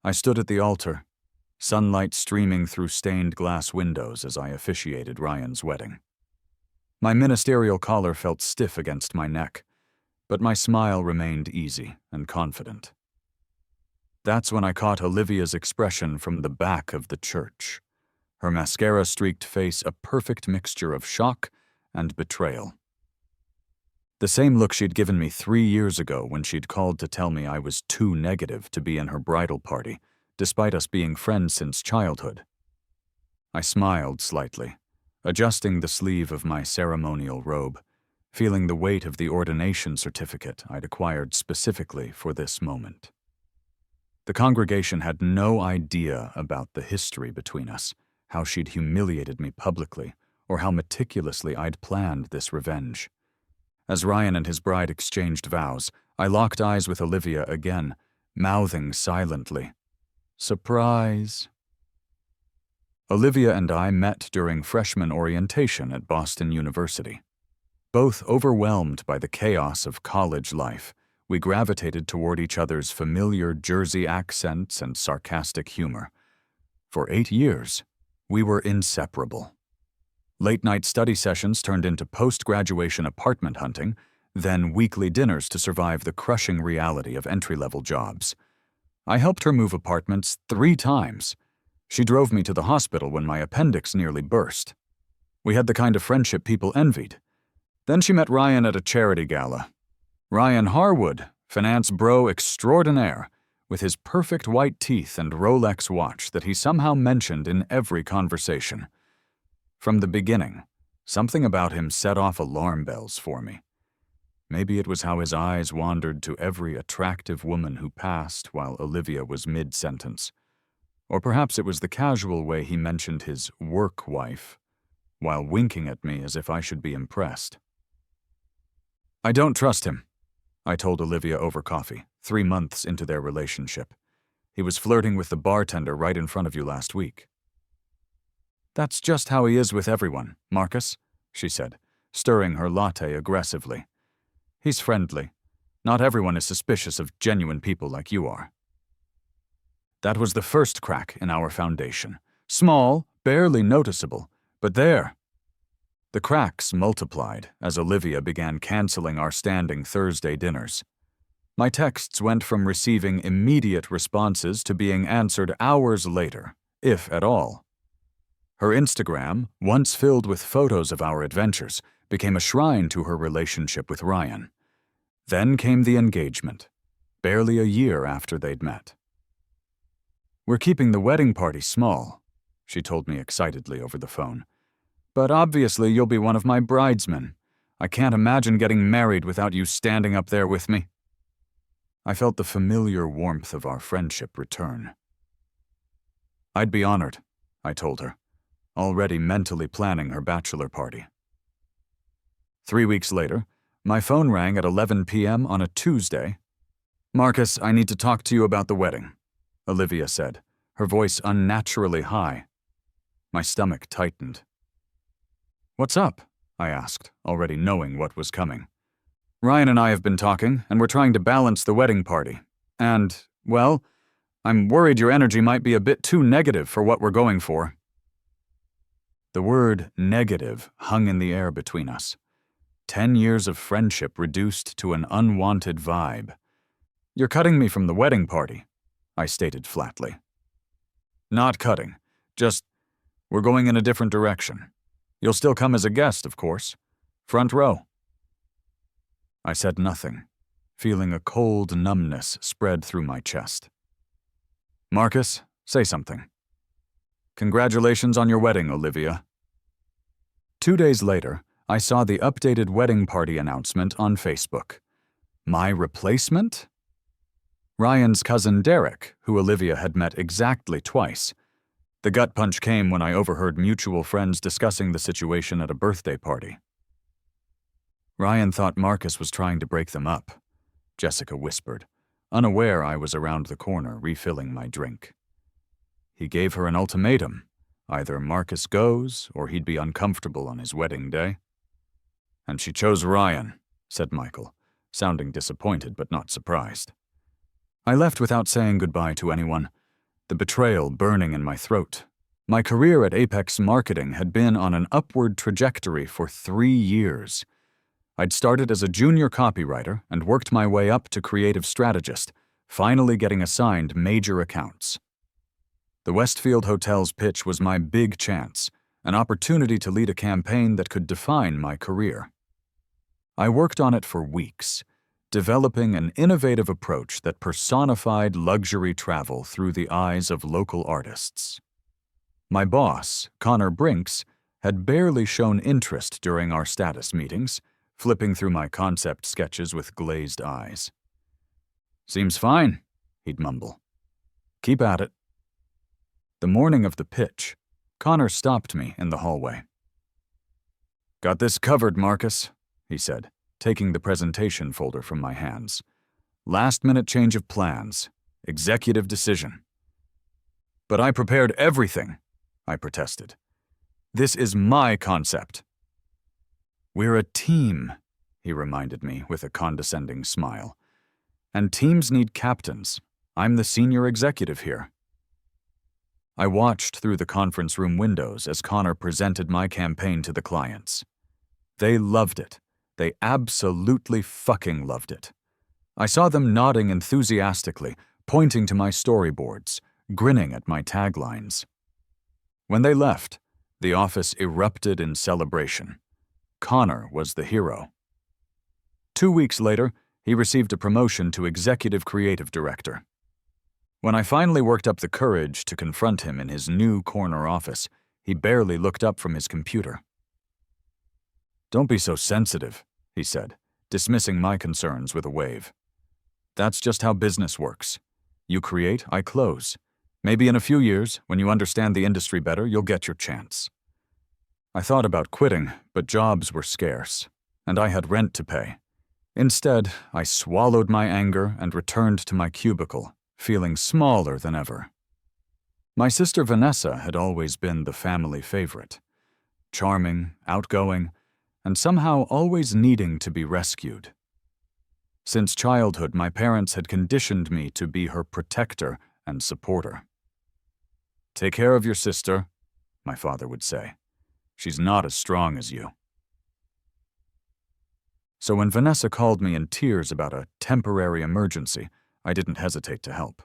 I stood at the altar, sunlight streaming through stained glass windows as I officiated Ryan's wedding. My ministerial collar felt stiff against my neck, but my smile remained easy and confident. That's when I caught Olivia's expression from the back of the church, her mascara-streaked face a perfect mixture of shock and betrayal. The same look she'd given me 3 years ago when she'd called to tell me I was too negative to be in her bridal party, despite us being friends since childhood. I smiled slightly, adjusting the sleeve of my ceremonial robe, feeling the weight of the ordination certificate I'd acquired specifically for this moment. The congregation had no idea about the history between us, how she'd humiliated me publicly, or how meticulously I'd planned this revenge. As Ryan and his bride exchanged vows, I locked eyes with Olivia again, mouthing silently, "Surprise." Olivia and I met during freshman orientation at Boston University. Both overwhelmed by the chaos of college life, we gravitated toward each other's familiar Jersey accents and sarcastic humor. For 8 years, we were inseparable. Late-night study sessions turned into post-graduation apartment hunting, then weekly dinners to survive the crushing reality of entry-level jobs. I helped her move apartments 3 times. She drove me to the hospital when my appendix nearly burst. We had the kind of friendship people envied. Then she met Ryan at a charity gala. Ryan Harwood, finance bro extraordinaire, with his perfect white teeth and Rolex watch that he somehow mentioned in every conversation. From the beginning, something about him set off alarm bells for me. Maybe it was how his eyes wandered to every attractive woman who passed while Olivia was mid-sentence. Or perhaps it was the casual way he mentioned his work wife, while winking at me as if I should be impressed. "I don't trust him," I told Olivia over coffee, 3 months into their relationship. "He was flirting with the bartender right in front of you last week." "That's just how he is with everyone, Marcus," she said, stirring her latte aggressively. "He's friendly. Not everyone is suspicious of genuine people like you are." That was the first crack in our foundation. Small, barely noticeable, but there. The cracks multiplied as Olivia began canceling our standing Thursday dinners. My texts went from receiving immediate responses to being answered hours later, if at all. Her Instagram, once filled with photos of our adventures, became a shrine to her relationship with Ryan. Then came the engagement, barely a year after they'd met. "We're keeping the wedding party small," she told me excitedly over the phone. "But obviously you'll be one of my bridesmen. I can't imagine getting married without you standing up there with me." I felt the familiar warmth of our friendship return. "I'd be honored," I told her, already mentally planning her bachelor party. 3 weeks later, my phone rang at 11 p.m. on a Tuesday. "Marcus, I need to talk to you about the wedding," Olivia said, her voice unnaturally high. My stomach tightened. "What's up?" I asked, already knowing what was coming. "Ryan and I have been talking, and we're trying to balance the wedding party. And, well, I'm worried your energy might be a bit too negative for what we're going for." The word negative hung in the air between us. 10 years of friendship reduced to an unwanted vibe. "You're cutting me from the wedding party," I stated flatly. "Not cutting. Just, we're going in a different direction. You'll still come as a guest, of course. Front row." I said nothing, feeling a cold numbness spread through my chest. "Marcus, say something." "Congratulations on your wedding, Olivia." 2 days later, I saw the updated wedding party announcement on Facebook. My replacement? Ryan's cousin Derek, who Olivia had met exactly twice. The gut punch came when I overheard mutual friends discussing the situation at a birthday party. "Ryan thought Marcus was trying to break them up," Jessica whispered, unaware I was around the corner refilling my drink. "He gave her an ultimatum. Either Marcus goes, or he'd be uncomfortable on his wedding day." "And she chose Ryan," said Michael, sounding disappointed but not surprised. I left without saying goodbye to anyone, the betrayal burning in my throat. My career at Apex Marketing had been on an upward trajectory for 3 years. I'd started as a junior copywriter and worked my way up to creative strategist, finally getting assigned major accounts. The Westfield Hotel's pitch was my big chance, an opportunity to lead a campaign that could define my career. I worked on it for weeks, developing an innovative approach that personified luxury travel through the eyes of local artists. My boss, Brinks, had barely shown interest during our status meetings, flipping through my concept sketches with glazed eyes. "Seems fine," he'd mumble. "Keep at it." The morning of the pitch, Connor stopped me in the hallway. "Got this covered, Marcus," he said, taking the presentation folder from my hands. "Last-minute change of plans. Executive decision." "But I prepared everything," I protested. "This is my concept." "We're a team," he reminded me with a condescending smile. "And teams need captains. I'm the senior executive here." I watched through the conference room windows as Connor presented my campaign to the clients. They loved it. They absolutely fucking loved it. I saw them nodding enthusiastically, pointing to my storyboards, grinning at my taglines. When they left, the office erupted in celebration. Connor was the hero. 2 weeks later, he received a promotion to executive creative director. When I finally worked up the courage to confront him in his new corner office, he barely looked up from his computer. "Don't be so sensitive," he said, dismissing my concerns with a wave. "That's just how business works. You create, I close. Maybe in a few years, when you understand the industry better, you'll get your chance." I thought about quitting, but jobs were scarce, and I had rent to pay. Instead, I swallowed my anger and returned to my cubicle, feeling smaller than ever. My sister Vanessa had always been the family favorite. Charming, outgoing, and somehow always needing to be rescued. Since childhood, my parents had conditioned me to be her protector and supporter. "Take care of your sister," my father would say. "She's not as strong as you." So when Vanessa called me in tears about a temporary emergency, I didn't hesitate to help.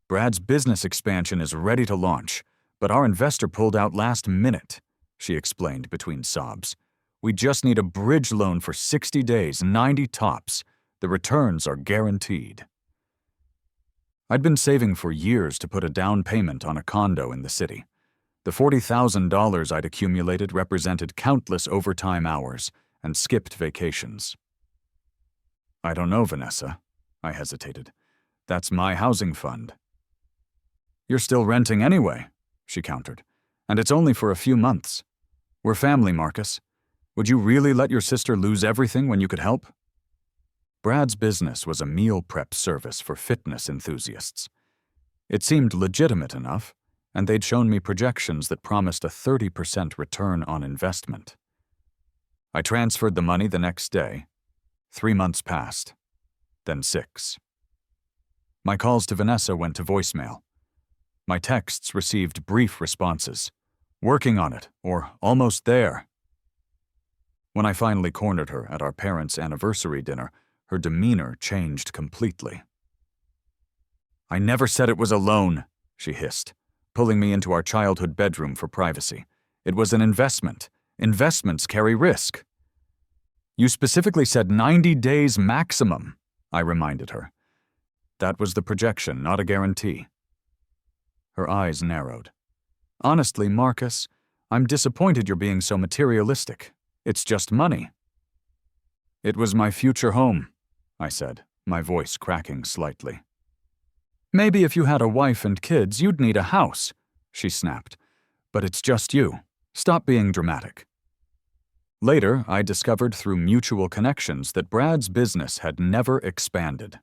"Brad's business expansion is ready to launch, but our investor pulled out last minute," she explained between sobs. "We just need a bridge loan for 60 days, 90 tops. The returns are guaranteed." I'd been saving for years to put a down payment on a condo in the city. The $40,000 I'd accumulated represented countless overtime hours and skipped vacations. "I don't know, Vanessa," I hesitated. "That's my housing fund." "You're still renting anyway," she countered, "and it's only for a few months. We're family, Marcus. Would you really let your sister lose everything when you could help?" Brad's business was a meal prep service for fitness enthusiasts. It seemed legitimate enough, and they'd shown me projections that promised a 30% return on investment. I transferred the money the next day. 3 months passed, then 6. My calls to Vanessa went to voicemail. My texts received brief responses. "Working on it," or "almost there." When I finally cornered her at our parents' anniversary dinner, her demeanor changed completely. "I never said it was a loan," she hissed, pulling me into our childhood bedroom for privacy. "It was an investment. Investments carry risk." "You specifically said 90 days maximum," I reminded her. That was the projection, not a guarantee. Her eyes narrowed. "Honestly, Marcus, I'm disappointed you're being so materialistic. It's just money." "It was my future home," I said, my voice cracking slightly. "Maybe if you had a wife and kids, you'd need a house," she snapped. "But it's just you. Stop being dramatic." Later, I discovered through mutual connections that Brad's business had never expanded.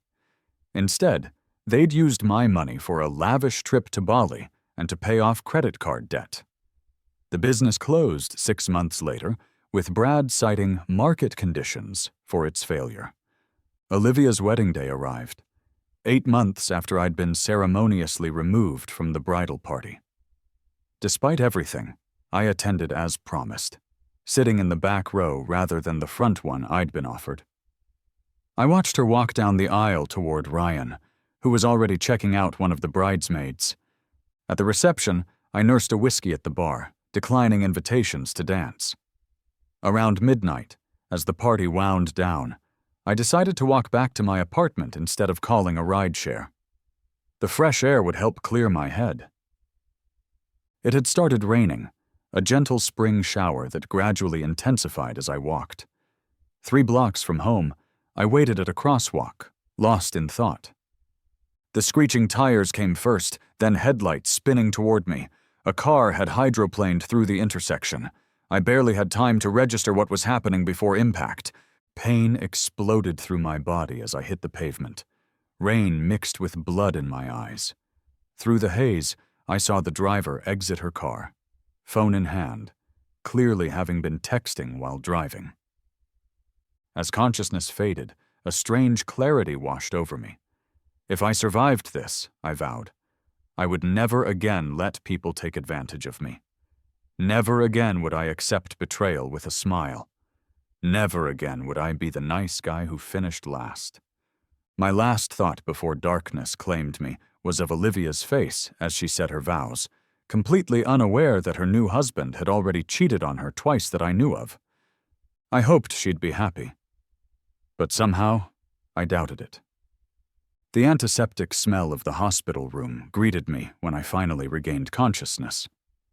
Instead, they'd used my money for a lavish trip to Bali and to pay off credit card debt. The business closed 6 months later, with Brad citing market conditions for its failure. Olivia's wedding day arrived. 8 months after I'd been ceremoniously removed from the bridal party. Despite everything, I attended as promised, sitting in the back row rather than the front one I'd been offered. I watched her walk down the aisle toward Ryan, who was already checking out one of the bridesmaids. At the reception, I nursed a whiskey at the bar, declining invitations to dance. Around midnight, as the party wound down, I decided to walk back to my apartment instead of calling a rideshare. The fresh air would help clear my head. It had started raining, a gentle spring shower that gradually intensified as I walked. 3 blocks from home, I waited at a crosswalk, lost in thought. The screeching tires came first, then headlights spinning toward me. A car had hydroplaned through the intersection. I barely had time to register what was happening before impact. Pain exploded through my body as I hit the pavement. Rain mixed with blood in my eyes. Through the haze, I saw the driver exit her car, phone in hand, clearly having been texting while driving. As consciousness faded, a strange clarity washed over me. If I survived this, I vowed, I would never again let people take advantage of me. Never again would I accept betrayal with a smile. Never again would I be the nice guy who finished last. My last thought before darkness claimed me was of Olivia's face as she said her vows, completely unaware that her new husband had already cheated on her twice that I knew of. I hoped she'd be happy. But somehow, I doubted it. The antiseptic smell of the hospital room greeted me when I finally regained consciousness.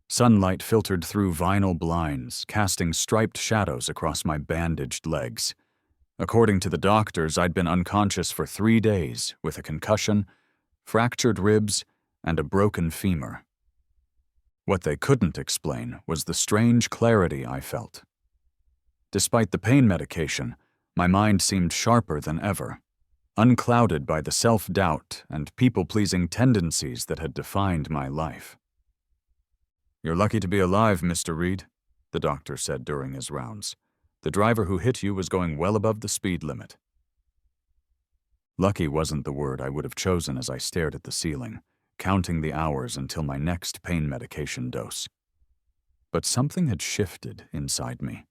Sunlight filtered through vinyl blinds, casting striped shadows across my bandaged legs. According to the doctors, I'd been unconscious for 3 days with a concussion, fractured ribs, and a broken femur. What they couldn't explain was the strange clarity I felt. Despite the pain medication, my mind seemed sharper than ever, unclouded by the self-doubt and people-pleasing tendencies that had defined my life. "You're lucky to be alive, Mr. Reed," the doctor said during his rounds. "The driver who hit you was going well above the speed limit." Lucky wasn't the word I would have chosen as I stared at the ceiling, counting the hours until my next pain medication dose. But something had shifted inside me.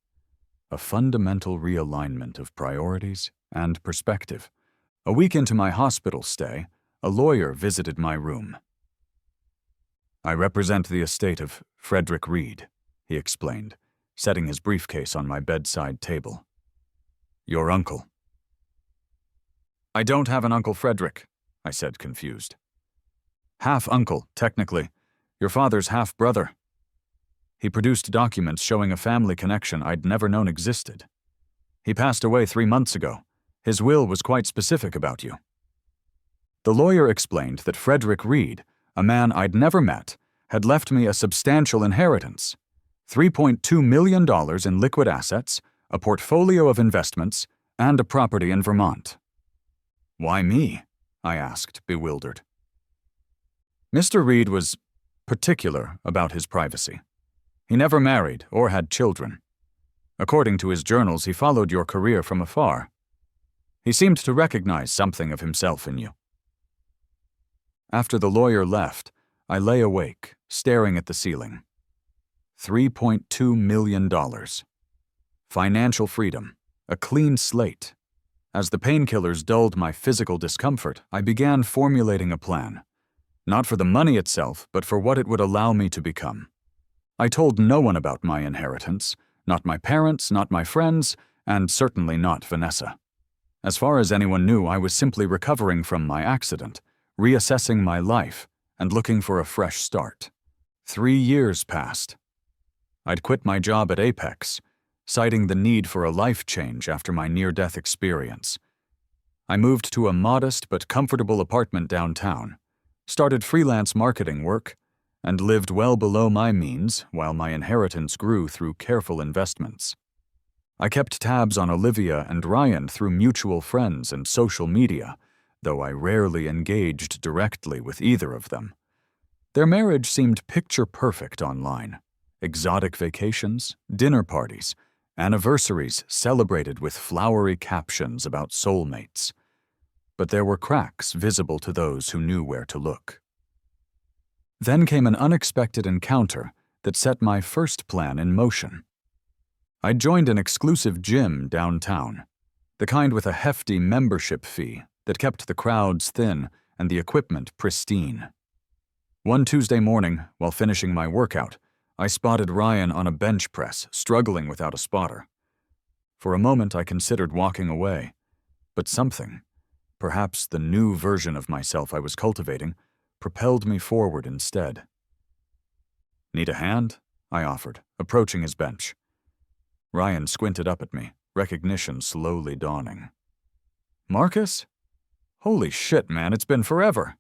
A fundamental realignment of priorities and perspective. A week into my hospital stay, a lawyer visited my room. "I represent the estate of Frederick Reed," he explained, setting his briefcase on my bedside table. "Your uncle." "I don't have an Uncle Frederick," I said, confused. "Half-uncle, technically. Your father's half-brother." He produced documents showing a family connection I'd never known existed. "He passed away 3 months ago. His will was quite specific about you." The lawyer explained that Frederick Reed, a man I'd never met, had left me a substantial inheritance, $3.2 million in liquid assets, a portfolio of investments, and a property in Vermont. "Why me?" I asked, bewildered. Mr. Reed was particular about his privacy. He never married or had children. According to his journals, he followed your career from afar. He seemed to recognize something of himself in you. After the lawyer left, I lay awake, staring at the ceiling. $3.2 million. Financial freedom, a clean slate. As the painkillers dulled my physical discomfort, I began formulating a plan. Not for the money itself, but for what it would allow me to become. I told no one about my inheritance, not my parents, not my friends, and certainly not Vanessa. As far as anyone knew, I was simply recovering from my accident, reassessing my life, and looking for a fresh start. 3 years passed. I'd quit my job at Apex, citing the need for a life change after my near-death experience. I moved to a modest but comfortable apartment downtown, started freelance marketing work, and lived well below my means while my inheritance grew through careful investments. I kept tabs on Olivia and Ryan through mutual friends and social media, though I rarely engaged directly with either of them. Their marriage seemed picture-perfect online. Exotic vacations, dinner parties, anniversaries celebrated with flowery captions about soulmates. but there were cracks visible to those who knew where to look. Then came an unexpected encounter that set my first plan in motion. I joined an exclusive gym downtown, the kind with a hefty membership fee that kept the crowds thin and the equipment pristine. One Tuesday morning, while finishing my workout, I spotted Ryan on a bench press, struggling without a spotter. For a moment, I considered walking away, but something, perhaps the new version of myself I was cultivating, propelled me forward instead. "Need a hand?" I offered, approaching his bench. Ryan squinted up at me, recognition slowly dawning. "Marcus? Holy shit, man, it's been forever."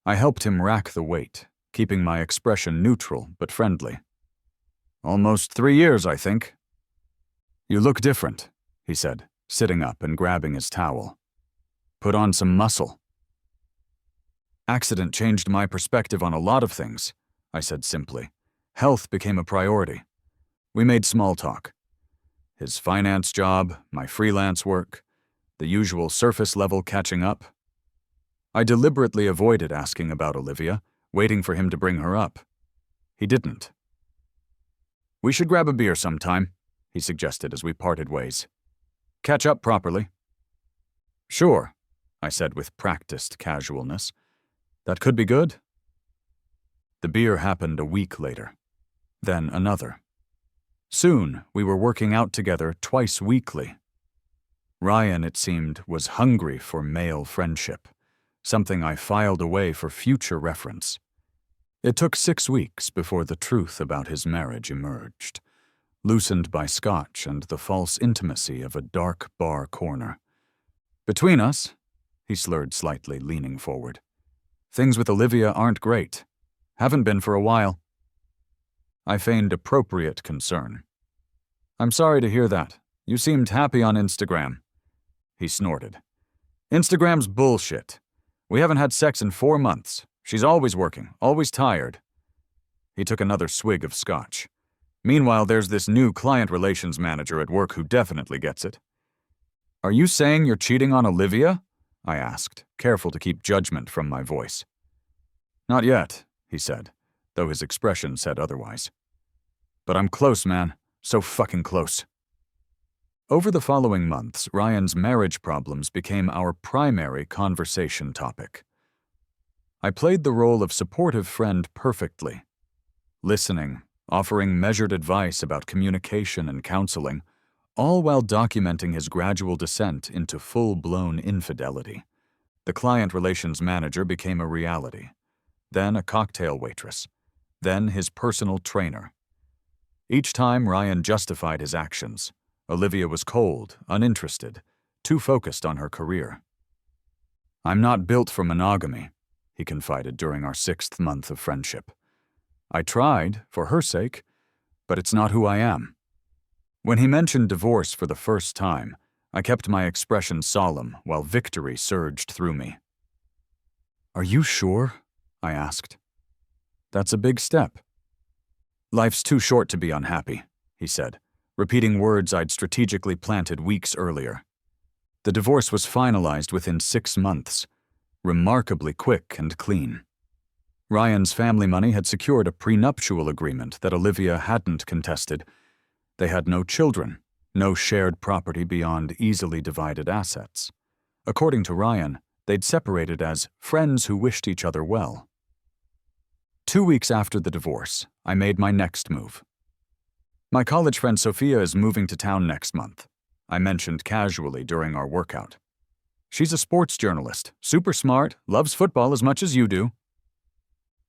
I helped him rack the weight, keeping my expression neutral but friendly. "Almost 3 years, I think." "You look different," he said, sitting up and grabbing his towel. "Put on some muscle." "Accident changed my perspective on a lot of things," I said simply. Health became a priority. We made small talk. His finance job, my freelance work, the usual surface-level catching up. I deliberately avoided asking about Olivia, waiting for him to bring her up. He didn't. "We should grab a beer sometime," he suggested as we parted ways. "Catch up properly." "Sure," I said with practiced casualness. "That could be good." The beer happened a week later. Then another. Soon, we were working out together twice weekly. Ryan, it seemed, was hungry for male friendship, something I filed away for future reference. It took 6 weeks before the truth about his marriage emerged, loosened by scotch and the false intimacy of a dark bar corner. "Between us," he slurred slightly, leaning forward, "things with Olivia aren't great. Haven't been for a while." I feigned appropriate concern. "I'm sorry to hear that. You seemed happy on Instagram." He snorted. "Instagram's bullshit. We haven't had sex in 4 months. She's always working, always tired." He took another swig of scotch. "Meanwhile, there's this new client relations manager at work who definitely gets it." "Are you saying you're cheating on Olivia?" I asked, careful to keep judgment from my voice. "Not yet," he said, though his expression said otherwise. "But I'm close, man. So fucking close." Over the following months, Ryan's marriage problems became our primary conversation topic. I played the role of supportive friend perfectly, listening, offering measured advice about communication and counseling, all while documenting his gradual descent into full-blown infidelity. The client relations manager became a reality, then a cocktail waitress, then his personal trainer. Each time Ryan justified his actions, Olivia was cold, uninterested, too focused on her career. "I'm not built for monogamy," he confided during our 6th month of friendship. "I tried, for her sake, but it's not who I am." When he mentioned divorce for the first time, I kept my expression solemn while victory surged through me. "Are you sure?" I asked. "That's a big step." "Life's too short to be unhappy," he said, repeating words I'd strategically planted weeks earlier. The divorce was finalized within 6 months, remarkably quick and clean. Ryan's family money had secured a prenuptial agreement that Olivia hadn't contested. They had no children, no shared property beyond easily divided assets. According to Ryan, they'd separated as friends who wished each other well. 2 weeks after the divorce, I made my next move. "My college friend Sophia is moving to town next month," I mentioned casually during our workout. "She's a sports journalist, super smart, loves football as much as you do."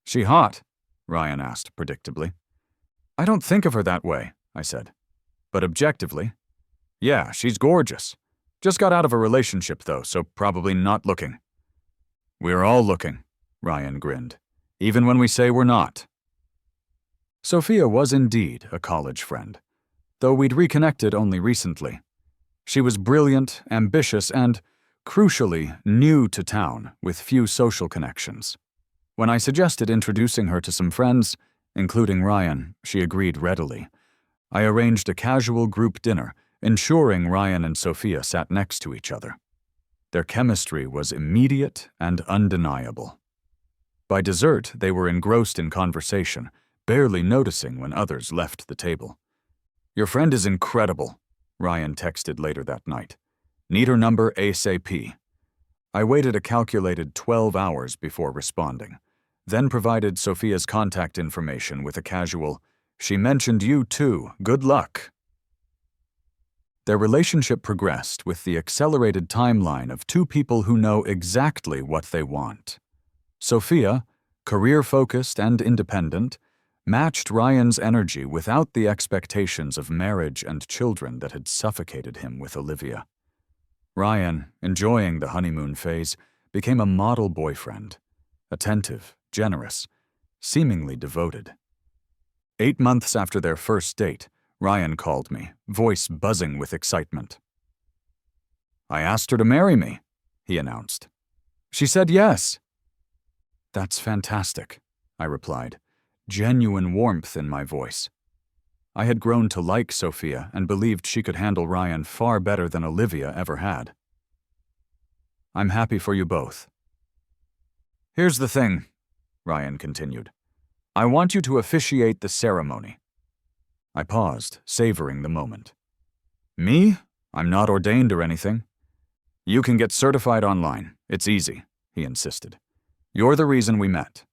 "She hot?" Ryan asked predictably. "I don't think of her that way," I said. "But objectively, yeah, she's gorgeous. Just got out of a relationship, though, so probably not looking." "We're all looking," Ryan grinned, "even when we say we're not." Sophia was indeed a college friend, though we'd reconnected only recently. She was brilliant, ambitious, and, crucially, new to town with few social connections. When I suggested introducing her to some friends, including Ryan, she agreed readily. I arranged a casual group dinner, ensuring Ryan and Sophia sat next to each other. Their chemistry was immediate and undeniable. By dessert, they were engrossed in conversation, barely noticing when others left the table. "Your friend is incredible," Ryan texted later that night. "Need her number ASAP." I waited a calculated 12 hours before responding, then provided Sophia's contact information with a casual, "She mentioned you too, good luck." Their relationship progressed with the accelerated timeline of two people who know exactly what they want. Sophia, career-focused and independent, matched Ryan's energy without the expectations of marriage and children that had suffocated him with Olivia. Ryan, enjoying the honeymoon phase, became a model boyfriend, attentive, generous, seemingly devoted. 8 months after their first date, Ryan called me, voice buzzing with excitement. "I asked her to marry me," he announced. "She said yes." "That's fantastic," I replied, genuine warmth in my voice. I had grown to like Sophia and believed she could handle Ryan far better than Olivia ever had. "I'm happy for you both." "Here's the thing," Ryan continued. "I want you to officiate the ceremony." I paused, savoring the moment. "Me? I'm not ordained or anything." "You can get certified online. It's easy," he insisted. "You're the reason we met.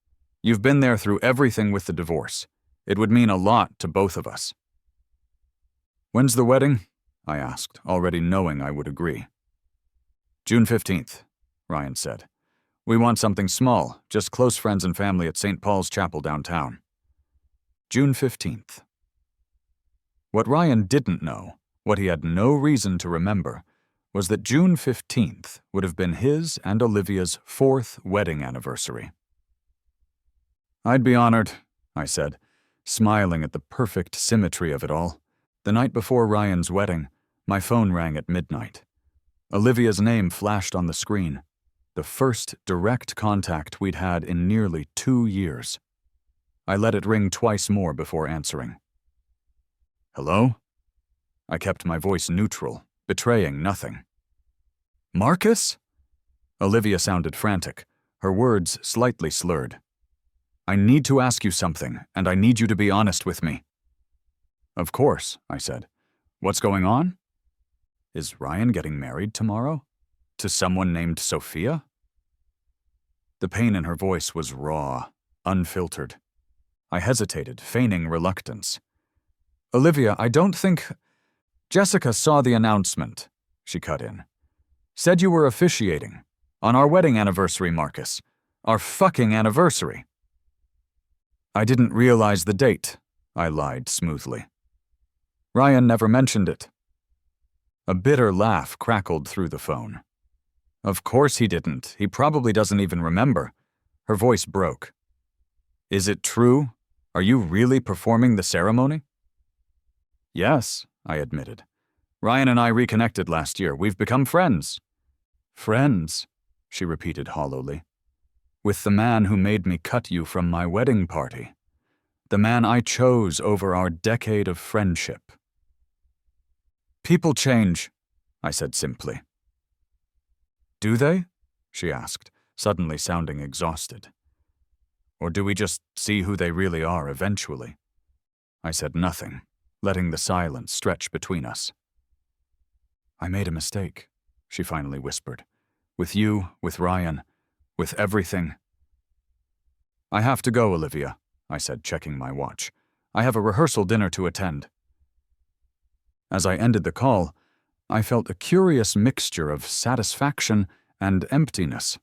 You've been there through everything with the divorce. It would mean a lot to both of us." "When's the wedding?" I asked, already knowing I would agree. "June 15th, Ryan said. "We want something small, just close friends and family at St. Paul's Chapel downtown." June 15th. What Ryan didn't know, what he had no reason to remember, was that June 15th would have been his and Olivia's 4th wedding anniversary. "I'd be honored," I said, smiling at the perfect symmetry of it all. The night before Ryan's wedding, my phone rang at midnight. Olivia's name flashed on the screen, the first direct contact we'd had in nearly 2 years. I let it ring twice more before answering. "Hello?" I kept my voice neutral, betraying nothing. "Marcus?" Olivia sounded frantic, her words slightly slurred. "I need to ask you something, and I need you to be honest with me." "Of course," I said. "What's going on?" "Is Ryan getting married tomorrow? To someone named Sophia?" The pain in her voice was raw, unfiltered. I hesitated, feigning reluctance. "Olivia, I don't think—" "Jessica saw the announcement," she cut in. "Said you were officiating. On our wedding anniversary, Marcus. Our fucking anniversary." "I didn't realize the date," I lied smoothly. "Ryan never mentioned it." A bitter laugh crackled through the phone. "Of course he didn't. He probably doesn't even remember." Her voice broke. "Is it true? Are you really performing the ceremony?" "Yes," I admitted. "Ryan and I reconnected last year. We've become friends." "Friends," she repeated hollowly. "With the man who made me cut you from my wedding party. The man I chose over our decade of friendship." "People change," I said simply. "Do they?" she asked, suddenly sounding exhausted. "Or do we just see who they really are eventually?" I said nothing, letting the silence stretch between us. "I made a mistake," she finally whispered. "With you, with Ryan, with everything." "I have to go, Olivia," I said, checking my watch. "I have a rehearsal dinner to attend." As I ended the call, I felt a curious mixture of satisfaction and emptiness.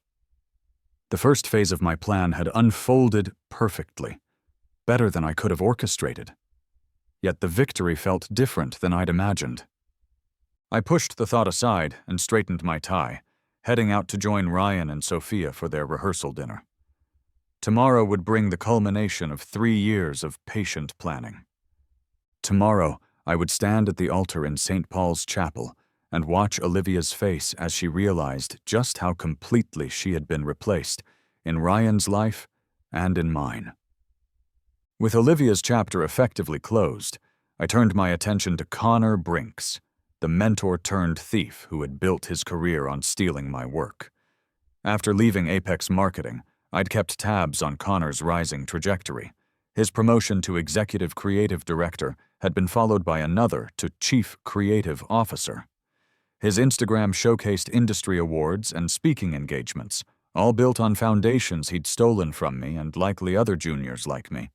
The first phase of my plan had unfolded perfectly, better than I could have orchestrated. Yet the victory felt different than I'd imagined. I pushed the thought aside and straightened my tie, heading out to join Ryan and Sophia for their rehearsal dinner. Tomorrow would bring the culmination of 3 years of patient planning. Tomorrow, I would stand at the altar in St. Paul's Chapel and watch Olivia's face as she realized just how completely she had been replaced in Ryan's life and in mine. With Olivia's chapter effectively closed, I turned my attention to Brinks, the mentor-turned-thief who had built his career on stealing my work. After leaving Apex Marketing, I'd kept tabs on Connor's rising trajectory. His promotion to Executive Creative Director had been followed by another to Chief Creative Officer. His Instagram showcased industry awards and speaking engagements, all built on foundations he'd stolen from me and likely other juniors like me.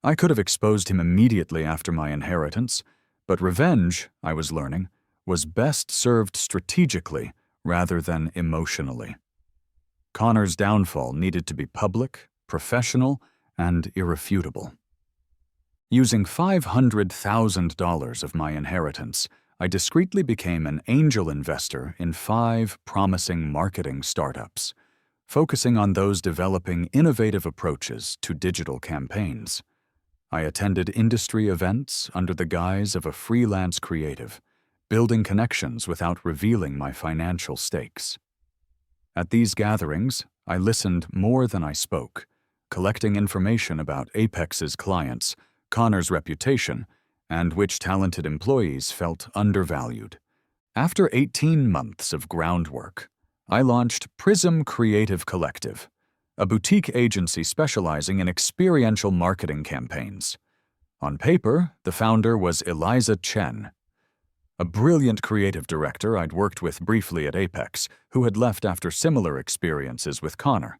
I could have exposed him immediately after my inheritance, but revenge, I was learning, was best served strategically rather than emotionally. Connor's downfall needed to be public, professional, and irrefutable. Using $500,000 of my inheritance, I discreetly became an angel investor in 5 promising marketing startups, focusing on those developing innovative approaches to digital campaigns. I attended industry events under the guise of a freelance creative, building connections without revealing my financial stakes. At these gatherings, I listened more than I spoke, collecting information about Apex's clients, Connor's reputation, and which talented employees felt undervalued. After 18 months of groundwork, I launched Prism Creative Collective, a boutique agency specializing in experiential marketing campaigns. On paper, the founder was Eliza Chen, a brilliant creative director I'd worked with briefly at Apex, who had left after similar experiences with Connor.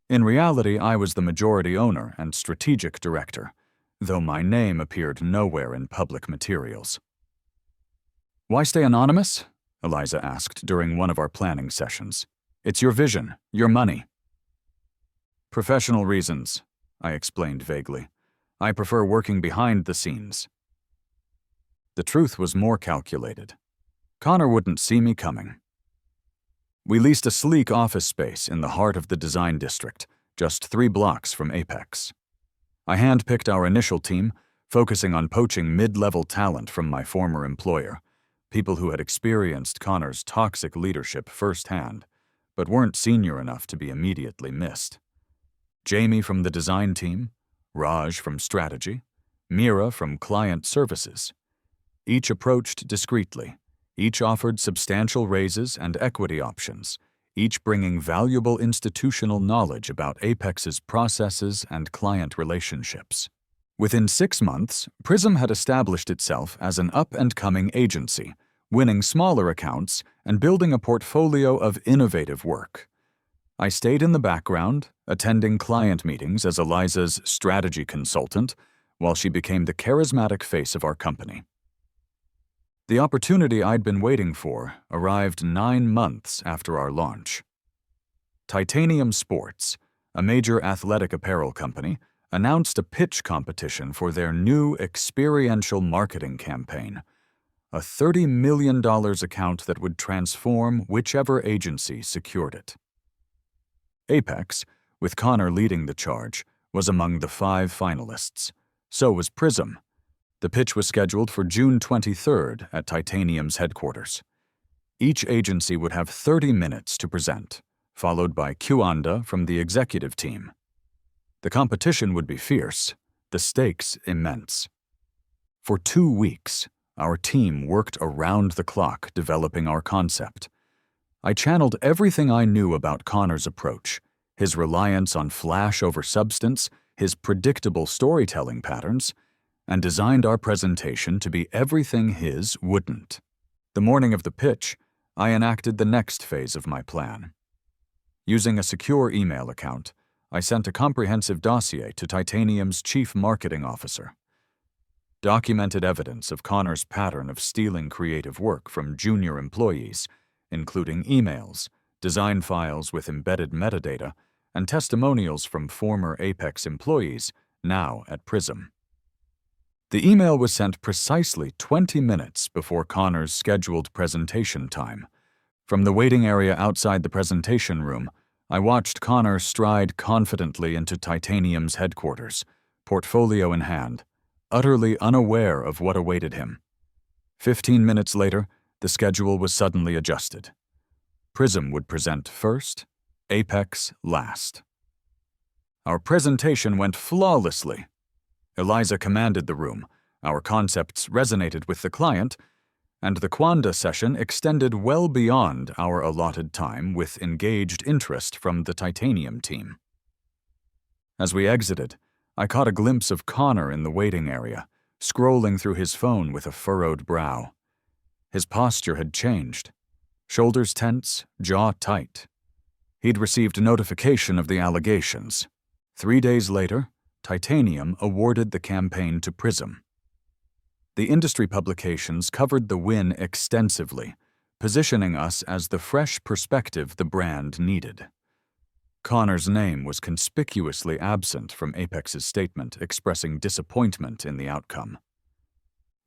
In reality, I was the majority owner and strategic director, though my name appeared nowhere in public materials. "Why stay anonymous?" Eliza asked during one of our planning sessions. "It's your vision, your money." "Professional reasons," I explained vaguely. "I prefer working behind the scenes." The truth was more calculated. Connor wouldn't see me coming. We leased a sleek office space in the heart of the design district, just 3 blocks from Apex. I handpicked our initial team, focusing on poaching mid-level talent from my former employer, people who had experienced Connor's toxic leadership firsthand, but weren't senior enough to be immediately missed. Jamie from the design team, Raj from strategy, Mira from client services. Each approached discreetly. Each offered substantial raises and equity options, each bringing valuable institutional knowledge about Apex's processes and client relationships. Within 6 months, Prism had established itself as an up-and-coming agency, winning smaller accounts and building a portfolio of innovative work. I stayed in the background, attending client meetings as Eliza's strategy consultant, while she became the charismatic face of our company. The opportunity I'd been waiting for arrived 9 months after our launch. Titanium Sports, a major athletic apparel company, announced a pitch competition for their new experiential marketing campaign, a $30 million account that would transform whichever agency secured it. Apex, with Connor leading the charge, was among the 5 finalists. So was Prism. The pitch was scheduled for June 23rd at Titanium's headquarters. Each agency would have 30 minutes to present, followed by Q&A from the executive team. The competition would be fierce, the stakes immense. For 2 weeks, our team worked around the clock developing our concept. I channeled everything I knew about Connor's approach, his reliance on flash over substance, his predictable storytelling patterns, and designed our presentation to be everything his wouldn't. The morning of the pitch, I enacted the next phase of my plan. Using a secure email account, I sent a comprehensive dossier to Titanium's chief marketing officer. Documented evidence of Connor's pattern of stealing creative work from junior employees, including emails, design files with embedded metadata, and testimonials from former Apex employees, now at Prism. The email was sent precisely 20 minutes before Connor's scheduled presentation time. From the waiting area outside the presentation room, I watched Connor stride confidently into Titanium's headquarters, portfolio in hand, utterly unaware of what awaited him. 15 minutes later, the schedule was suddenly adjusted. Prism would present first, Apex last. Our presentation went flawlessly. Eliza commanded the room, our concepts resonated with the client, and the Quanda session extended well beyond our allotted time with engaged interest from the titanium team. As we exited, I caught a glimpse of Connor in the waiting area, scrolling through his phone with a furrowed brow. His posture had changed. Shoulders tense, jaw tight. He'd received notification of the allegations. 3 days later, Titanium awarded the campaign to Prism. The industry publications covered the win extensively, positioning us as the fresh perspective the brand needed. Connor's name was conspicuously absent from Apex's statement expressing disappointment in the outcome.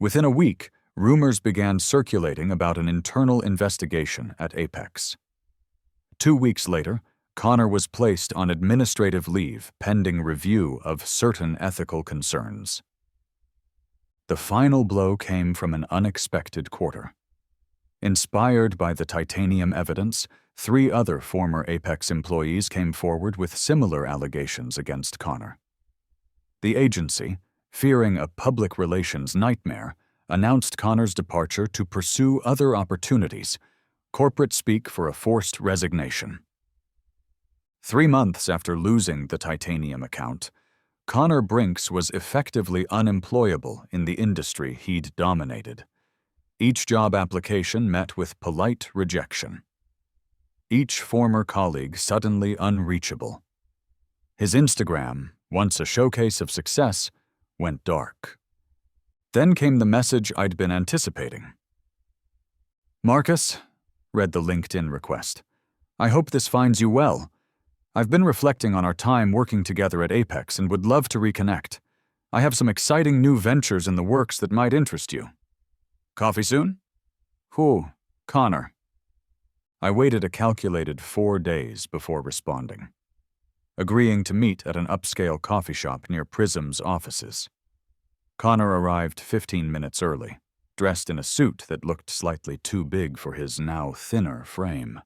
Within a week, rumors began circulating about an internal investigation at Apex. 2 weeks later, Connor was placed on administrative leave pending review of certain ethical concerns. The final blow came from an unexpected quarter. Inspired by the titanium evidence, 3 other former Apex employees came forward with similar allegations against Connor. The agency, fearing a public relations nightmare, announced Connor's departure to pursue other opportunities, corporate speak for a forced resignation. 3 months after losing the titanium account, Connor Brinks was effectively unemployable in the industry he'd dominated. Each job application met with polite rejection. Each former colleague suddenly unreachable. His Instagram, once a showcase of success, went dark. Then came the message I'd been anticipating. "Marcus," read the LinkedIn request, "I hope this finds you well. I've been reflecting on our time working together at Apex and would love to reconnect. I have some exciting new ventures in the works that might interest you. Coffee soon?" "Who? Connor." I waited a calculated 4 days before responding, agreeing to meet at an upscale coffee shop near Prism's offices. Connor arrived 15 minutes early, dressed in a suit that looked slightly too big for his now thinner frame.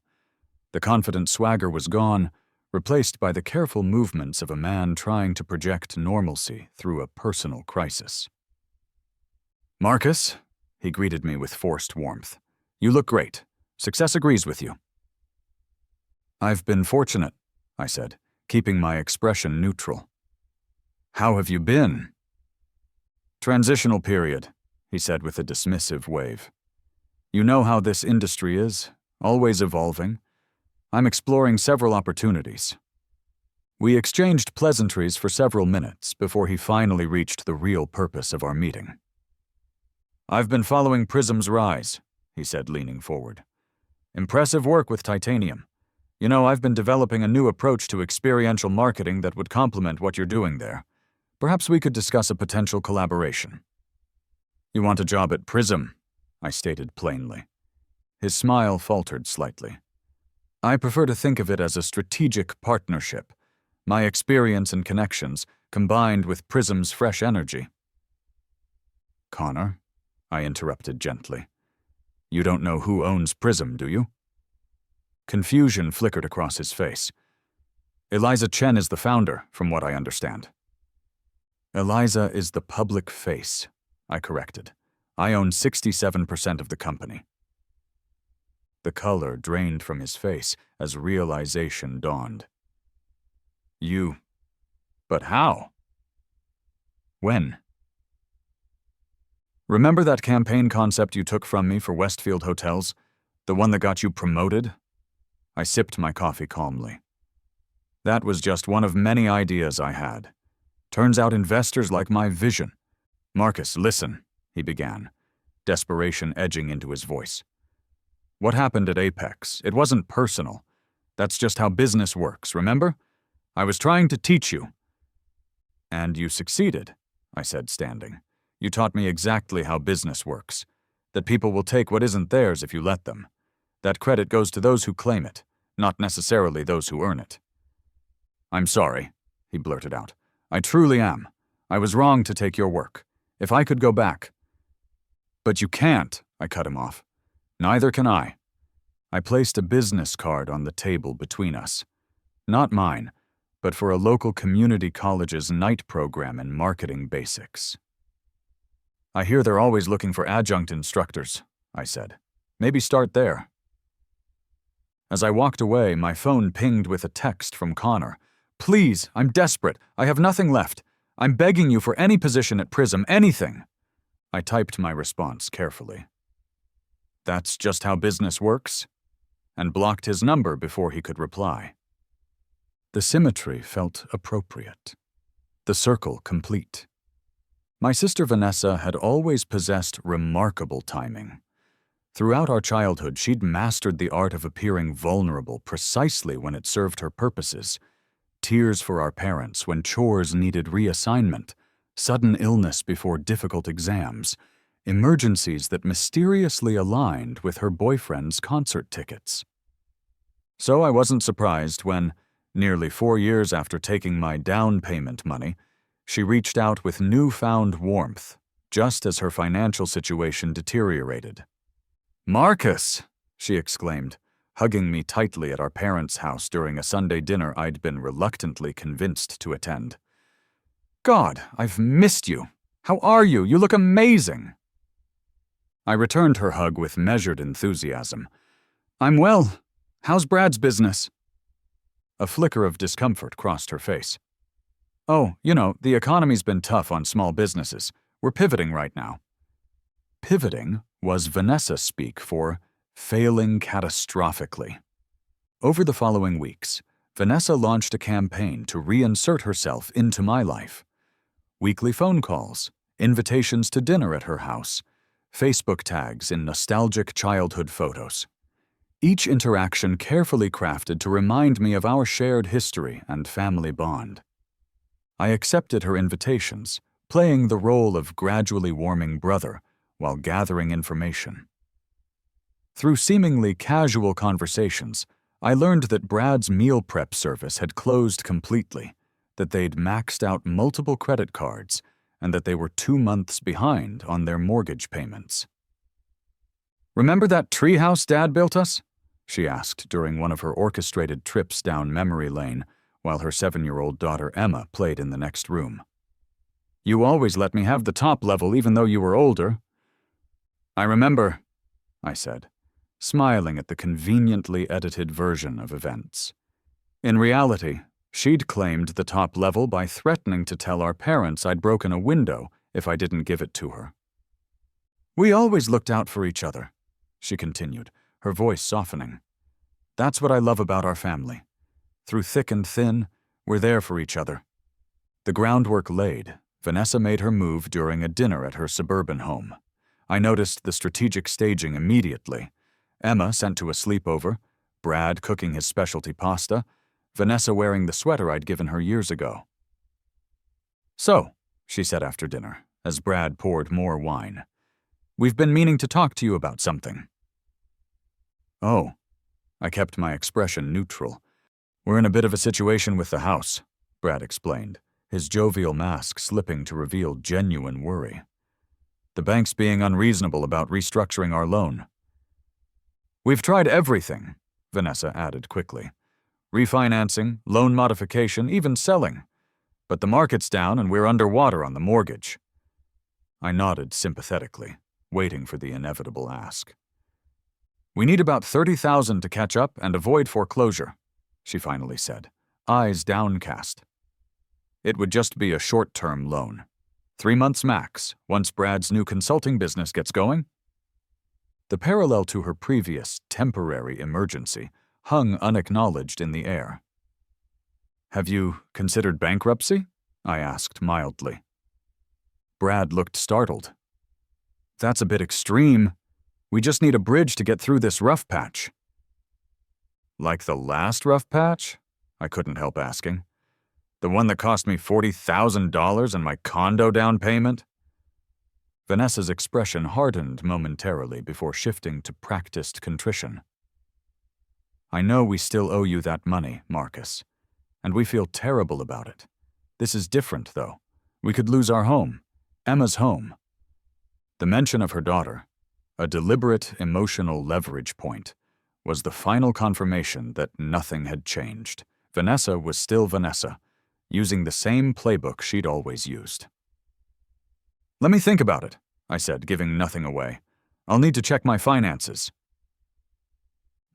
The confident swagger was gone, replaced by the careful movements of a man trying to project normalcy through a personal crisis. "Marcus," he greeted me with forced warmth, "you look great. Success agrees with you." "I've been fortunate," I said, keeping my expression neutral. "How have you been?" "Transitional period," he said with a dismissive wave. "You know how this industry is, always evolving. I'm exploring several opportunities." We exchanged pleasantries for several minutes before he finally reached the real purpose of our meeting. "I've been following Prism's rise," he said, leaning forward. "Impressive work with titanium. You know, I've been developing a new approach to experiential marketing that would complement what you're doing there. Perhaps we could discuss a potential collaboration." "You want a job at Prism," I stated plainly. His smile faltered slightly. "I prefer to think of it as a strategic partnership, my experience and connections combined with Prism's fresh energy." "Connor," I interrupted gently, "you don't know who owns Prism, do you?" Confusion flickered across his face. "Eliza Chen is the founder, from what I understand." "Eliza is the public face," I corrected. "I own 67% of the company." The color drained from his face as realization dawned. But how?" "When?" "Remember that campaign concept you took from me for Westfield Hotels? The one that got you promoted?" I sipped my coffee calmly. "That was just one of many ideas I had. Turns out investors like my vision." "Marcus, listen," he began, desperation edging into his voice. "What happened at Apex? It wasn't personal. That's just how business works, remember? I was trying to teach you." "And you succeeded," I said, standing. "You taught me exactly how business works. That people will take what isn't theirs if you let them. That credit goes to those who claim it, not necessarily those who earn it." "I'm sorry," he blurted out. "I truly am. I was wrong to take your work. If I could go back—" "But you can't," I cut him off. "Neither can I." I placed a business card on the table between us. Not mine, but for a local community college's night program in marketing basics. "I hear they're always looking for adjunct instructors. I said. Maybe start there. As I walked away, my phone pinged with a text from Connor. Please, I'm desperate. I have nothing left. I'm begging you for any position at Prism, anything. I typed my response carefully. That's just how business works? And blocked his number before he could reply. The symmetry felt appropriate. The circle complete. My sister Vanessa had always possessed remarkable timing. Throughout our childhood, she'd mastered the art of appearing vulnerable precisely when it served her purposes. Tears for our parents when chores needed reassignment, sudden illness before difficult exams, emergencies that mysteriously aligned with her boyfriend's concert tickets. So I wasn't surprised when, nearly 4 years after taking my down payment money, she reached out with newfound warmth, just as her financial situation deteriorated. "Marcus!" she exclaimed, hugging me tightly at our parents' house during a Sunday dinner I'd been reluctantly convinced to attend. "God, I've missed you. How are you? You look amazing." I returned her hug with measured enthusiasm. "I'm well. How's Brad's business?" A flicker of discomfort crossed her face. "Oh, the economy's been tough on small businesses. We're pivoting right now." Pivoting was Vanessa speak for failing catastrophically. Over the following weeks, Vanessa launched a campaign to reinsert herself into my life. Weekly phone calls, invitations to dinner at her house, Facebook tags in nostalgic childhood photos. Each interaction carefully crafted to remind me of our shared history and family bond. I accepted her invitations, playing the role of gradually warming brother while gathering information. Through seemingly casual conversations, I learned that Brad's meal prep service had closed completely, that they'd maxed out multiple credit cards, and that they were 2 months behind on their mortgage payments. "Remember that treehouse Dad built us?" she asked during one of her orchestrated trips down memory lane while her 7-year-old daughter Emma played in the next room. "You always let me have the top level even though you were older." "I remember," I said, smiling at the conveniently edited version of events. In reality, she'd claimed the top level by threatening to tell our parents I'd broken a window if I didn't give it to her. "We always looked out for each other," she continued, her voice softening. "That's what I love about our family. Through thick and thin, we're there for each other." The groundwork laid, Vanessa made her move during a dinner at her suburban home. I noticed the strategic staging immediately. Emma sent to a sleepover, Brad cooking his specialty pasta, Vanessa wearing the sweater I'd given her years ago. "So," she said after dinner, as Brad poured more wine, "we've been meaning to talk to you about something." "Oh," I kept my expression neutral. "We're in a bit of a situation with the house," Brad explained, his jovial mask slipping to reveal genuine worry. "The bank's being unreasonable about restructuring our loan." "We've tried everything," Vanessa added quickly. "Refinancing, loan modification, even selling. But the market's down and we're underwater on the mortgage." I nodded sympathetically, waiting for the inevitable ask. "We need about $30,000 to catch up and avoid foreclosure," she finally said, eyes downcast. "It would just be a short-term loan. 3 months max, once Brad's new consulting business gets going." The parallel to her previous temporary emergency hung unacknowledged in the air. "Have you considered bankruptcy?" I asked mildly. Brad looked startled. "That's a bit extreme. We just need a bridge to get through this rough patch." "Like the last rough patch?" I couldn't help asking. "The one that cost me $40,000 and my condo down payment?" Vanessa's expression hardened momentarily before shifting to practiced contrition. "I know we still owe you that money, Marcus, and we feel terrible about it. This is different, though. We could lose our home, Emma's home." The mention of her daughter, a deliberate emotional leverage point, was the final confirmation that nothing had changed. Vanessa was still Vanessa, using the same playbook she'd always used. "Let me think about it," I said, giving nothing away. I'll need to check my finances."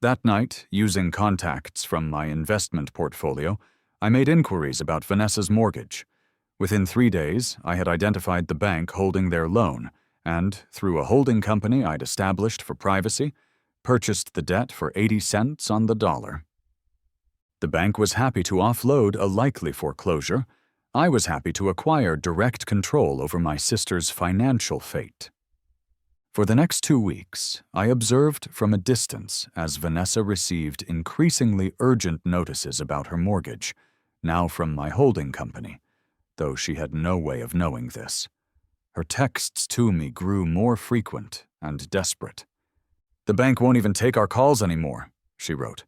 That night, using contacts from my investment portfolio, I made inquiries about Vanessa's mortgage. Within 3 days, I had identified the bank holding their loan, and, through a holding company I'd established for privacy, purchased the debt for 80 cents on the dollar. The bank was happy to offload a likely foreclosure. I was happy to acquire direct control over my sister's financial fate. For the next 2 weeks, I observed from a distance as Vanessa received increasingly urgent notices about her mortgage, now from my holding company, though she had no way of knowing this. Her texts to me grew more frequent and desperate. "The bank won't even take our calls anymore," she wrote.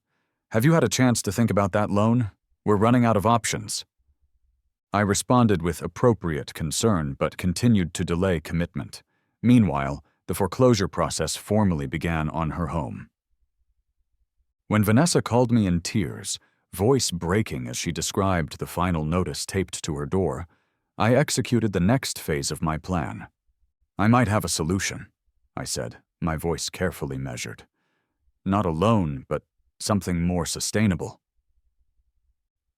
"Have you had a chance to think about that loan? We're running out of options." I responded with appropriate concern but continued to delay commitment. Meanwhile, the foreclosure process formally began on her home. When Vanessa called me in tears, voice breaking as she described the final notice taped to her door, I executed the next phase of my plan. "I might have a solution," I said, my voice carefully measured. "Not a loan, but something more sustainable."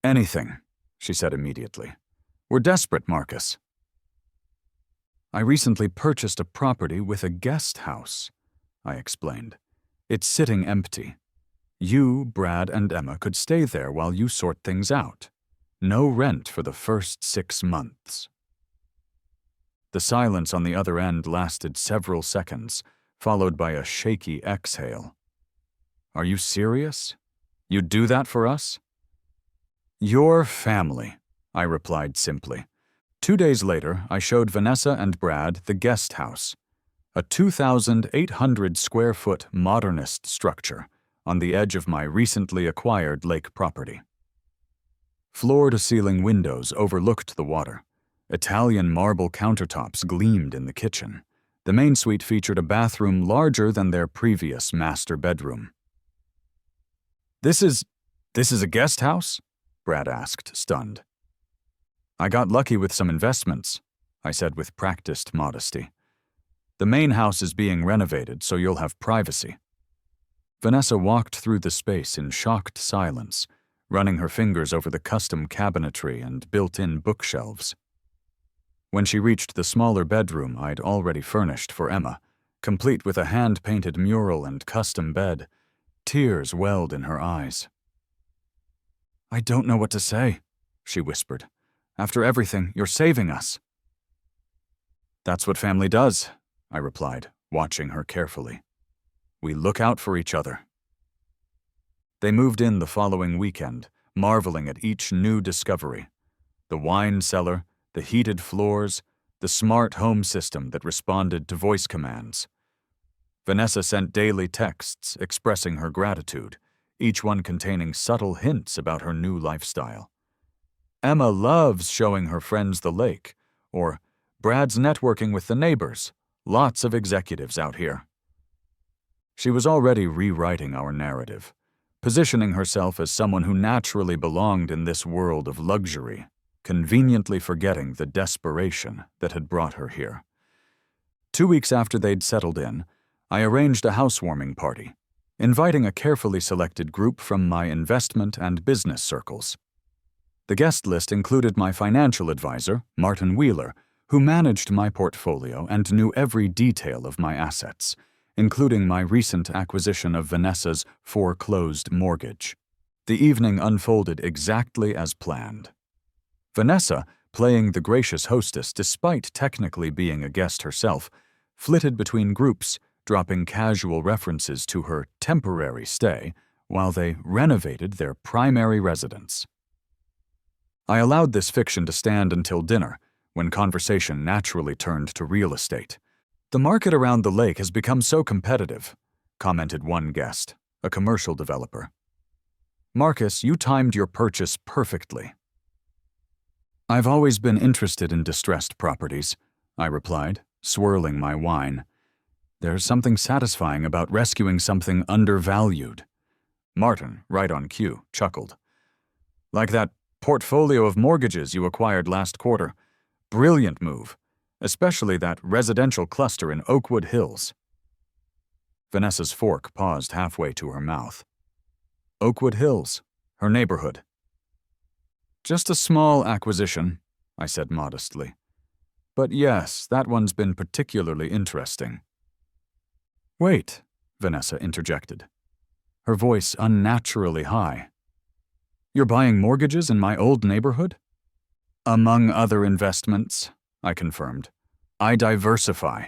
"Anything," she said immediately. "We're desperate, Marcus." "I recently purchased a property with a guest house," I explained. "It's sitting empty. You, Brad, and Emma could stay there while you sort things out. No rent for the first 6 months." The silence on the other end lasted several seconds, followed by a shaky exhale. "Are you serious? You'd do that for us?" "Your family," I replied simply. 2 days later, I showed Vanessa and Brad the guest house, a 2,800 square foot modernist structure on the edge of my recently acquired lake property. Floor-to-ceiling windows overlooked the water. Italian marble countertops gleamed in the kitchen. The main suite featured a bathroom larger than their previous master bedroom. This is a guest house?" Brad asked, stunned. "I got lucky with some investments," I said with practiced modesty. "The main house is being renovated, so you'll have privacy." Vanessa walked through the space in shocked silence, running her fingers over the custom cabinetry and built-in bookshelves. When she reached the smaller bedroom I'd already furnished for Emma, complete with a hand-painted mural and custom bed, tears welled in her eyes. "I don't know what to say," she whispered. "After everything, you're saving us." "That's what family does," I replied, watching her carefully. "We look out for each other." They moved in the following weekend, marveling at each new discovery. The wine cellar, the heated floors, the smart home system that responded to voice commands. Vanessa sent daily texts expressing her gratitude, each one containing subtle hints about her new lifestyle. "Emma loves showing her friends the lake," or "Brad's networking with the neighbors. Lots of executives out here." She was already rewriting our narrative, positioning herself as someone who naturally belonged in this world of luxury, conveniently forgetting the desperation that had brought her here. 2 weeks after they'd settled in, I arranged a housewarming party, inviting a carefully selected group from my investment and business circles. The guest list included my financial advisor, Martin Wheeler, who managed my portfolio and knew every detail of my assets, including my recent acquisition of Vanessa's foreclosed mortgage. The evening unfolded exactly as planned. Vanessa, playing the gracious hostess despite technically being a guest herself, flitted between groups, dropping casual references to her temporary stay while they renovated their primary residence. I allowed this fiction to stand until dinner, when conversation naturally turned to real estate. "The market around the lake has become so competitive," commented one guest, a commercial developer. "Marcus, you timed your purchase perfectly." "I've always been interested in distressed properties," I replied, swirling my wine. "There's something satisfying about rescuing something undervalued." Martin, right on cue, chuckled. "Like that portfolio of mortgages you acquired last quarter. Brilliant move, especially that residential cluster in Oakwood Hills." Vanessa's fork paused halfway to her mouth. Oakwood Hills, her neighborhood. Just a small acquisition, I said modestly. But yes, that one's been particularly interesting. Wait, Vanessa interjected, her voice unnaturally high. You're buying mortgages in my old neighborhood? Among other investments, I confirmed. I diversify.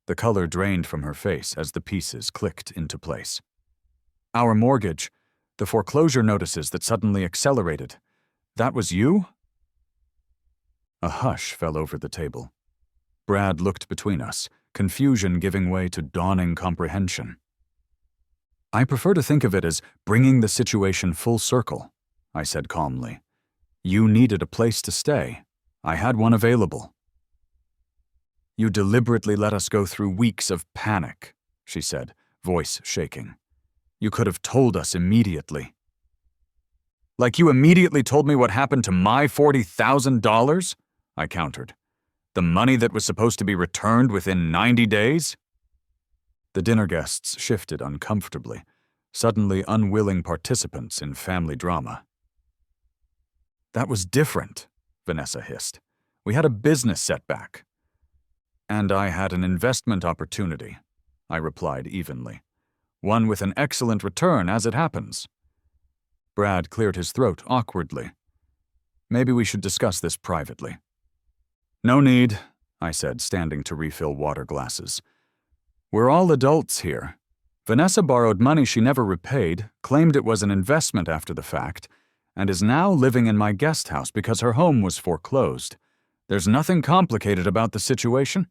The color drained from her face as the pieces clicked into place. Our mortgage, the foreclosure notices that suddenly accelerated, that was you? A hush fell over the table. Brad looked between us, confusion giving way to dawning comprehension. I prefer to think of it as bringing the situation full circle, I said calmly. You needed a place to stay. I had one available. You deliberately let us go through weeks of panic, she said, voice shaking. You could have told us immediately. Like you immediately told me what happened to my $40,000? I countered. The money that was supposed to be returned within 90 days? The dinner guests shifted uncomfortably, suddenly unwilling participants in family drama. That was different, Vanessa hissed. We had a business setback. And I had an investment opportunity, I replied evenly. One with an excellent return, as it happens. Brad cleared his throat awkwardly. Maybe we should discuss this privately. No need, I said, standing to refill water glasses. We're all adults here. Vanessa borrowed money she never repaid, claimed it was an investment after the fact, and is now living in my guest house because her home was foreclosed. There's nothing complicated about the situation.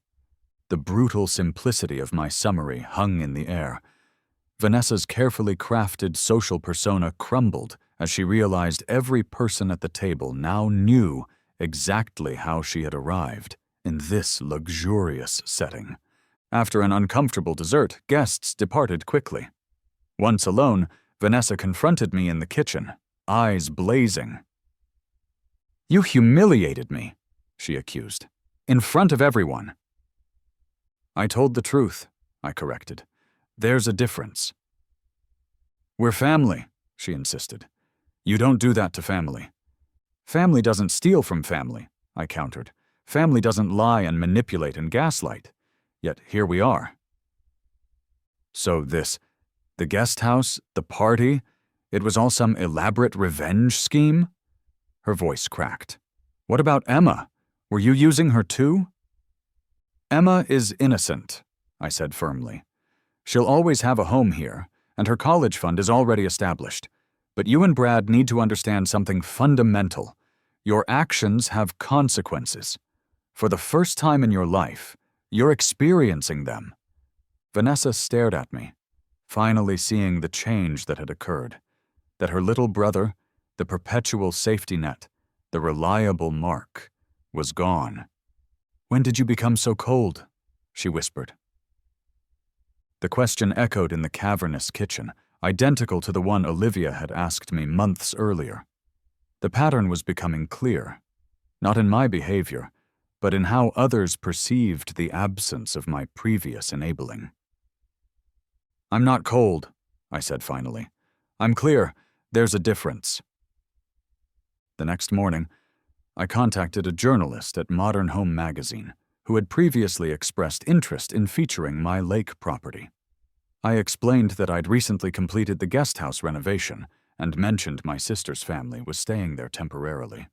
The brutal simplicity of my summary hung in the air. Vanessa's carefully crafted social persona crumbled as she realized every person at the table now knew exactly how she had arrived in this luxurious setting. After an uncomfortable dessert, guests departed quickly. Once alone, Vanessa confronted me in the kitchen, eyes blazing. You humiliated me, she accused, in front of everyone. I told the truth, I corrected. There's a difference. We're family, she insisted. You don't do that to family. Family doesn't steal from family, I countered. Family doesn't lie and manipulate and gaslight. Yet here we are. So the guest house, the party, it was all some elaborate revenge scheme? Her voice cracked. What about Emma? Were you using her too? Emma is innocent, I said firmly. She'll always have a home here, and her college fund is already established. But you and Brad need to understand something fundamental. Your actions have consequences. For the first time in your life, you're experiencing them. Vanessa stared at me, finally seeing the change that had occurred. That her little brother, the perpetual safety net, the reliable Mark, was gone. When did you become so cold? She whispered. The question echoed in the cavernous kitchen, identical to the one Olivia had asked me months earlier. The pattern was becoming clear, not in my behavior, but in how others perceived the absence of my previous enabling. I'm not cold, I said finally. I'm clear. There's a difference. The next morning, I contacted a journalist at Modern Home magazine who had previously expressed interest in featuring my lake property. I explained that I'd recently completed the guest house renovation and mentioned my sister's family was staying there temporarily.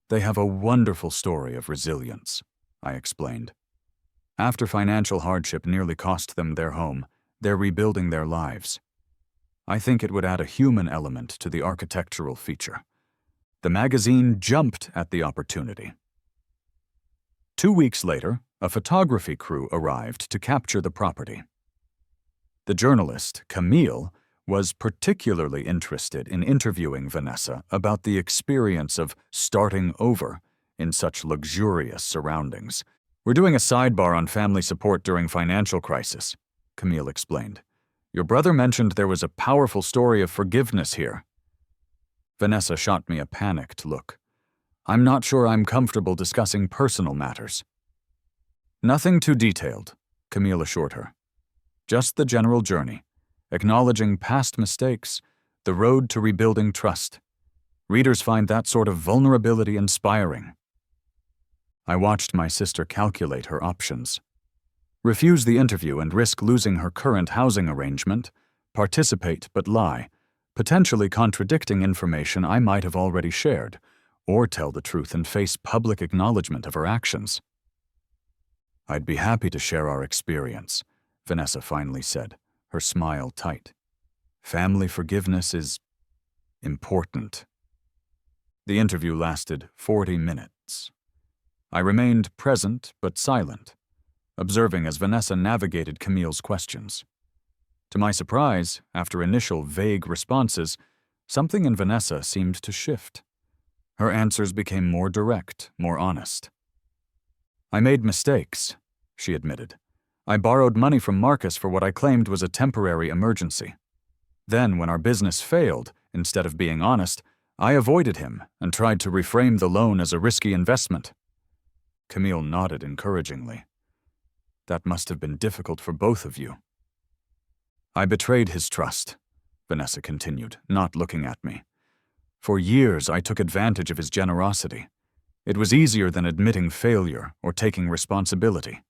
They have a wonderful story of resilience, I explained. After financial hardship nearly cost them their home, they're rebuilding their lives. I think it would add a human element to the architectural feature. The magazine jumped at the opportunity. 2 weeks later, a photography crew arrived to capture the property. The journalist, Camille, was particularly interested in interviewing Vanessa about the experience of starting over in such luxurious surroundings. We're doing a sidebar on family support during financial crisis, Camille explained. Your brother mentioned there was a powerful story of forgiveness here. Vanessa shot me a panicked look. I'm not sure I'm comfortable discussing personal matters. Nothing too detailed, Camille assured her. Just the general journey, acknowledging past mistakes, the road to rebuilding trust. Readers find that sort of vulnerability inspiring. I watched my sister calculate her options. Refuse the interview and risk losing her current housing arrangement, participate but lie, potentially contradicting information I might have already shared, or tell the truth and face public acknowledgement of her actions. I'd be happy to share our experience, Vanessa finally said, her smile tight. Family forgiveness is important. The interview lasted 40 minutes. I remained present but silent, observing as Vanessa navigated Camille's questions. To my surprise, after initial vague responses, something in Vanessa seemed to shift. Her answers became more direct, more honest. I made mistakes, she admitted. I borrowed money from Marcus for what I claimed was a temporary emergency. Then, when our business failed, instead of being honest, I avoided him and tried to reframe the loan as a risky investment. Camille nodded encouragingly. That must have been difficult for both of you. I betrayed his trust, Vanessa continued, not looking at me. For years, I took advantage of his generosity. It was easier than admitting failure or taking responsibility.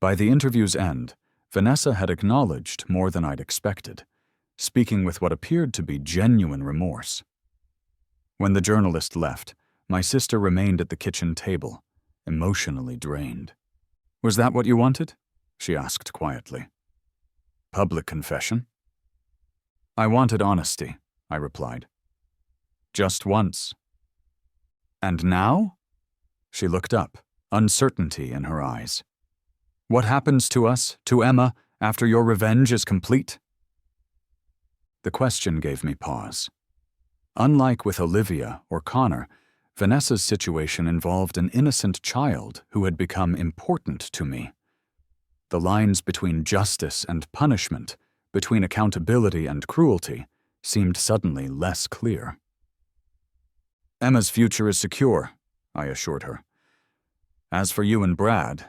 By the interview's end, Vanessa had acknowledged more than I'd expected, speaking with what appeared to be genuine remorse. When the journalist left, my sister remained at the kitchen table, emotionally drained. Was that what you wanted? She asked quietly. Public confession? I wanted honesty, I replied. Just once. And now? She looked up, uncertainty in her eyes. What happens to us, to Emma, after your revenge is complete? The question gave me pause. Unlike with Olivia or Connor, Vanessa's situation involved an innocent child who had become important to me. The lines between justice and punishment, between accountability and cruelty, seemed suddenly less clear. Emma's future is secure, I assured her. As for you and Brad,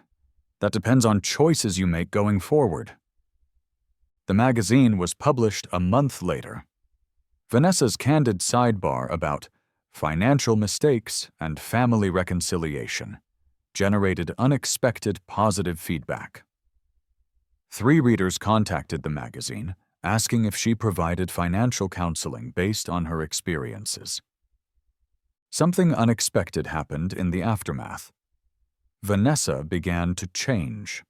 that depends on choices you make going forward. The magazine was published a month later. Vanessa's candid sidebar about financial mistakes and family reconciliation generated unexpected positive feedback. 3 readers contacted the magazine, asking if she provided financial counseling based on her experiences. Something unexpected happened in the aftermath. Vanessa began to change.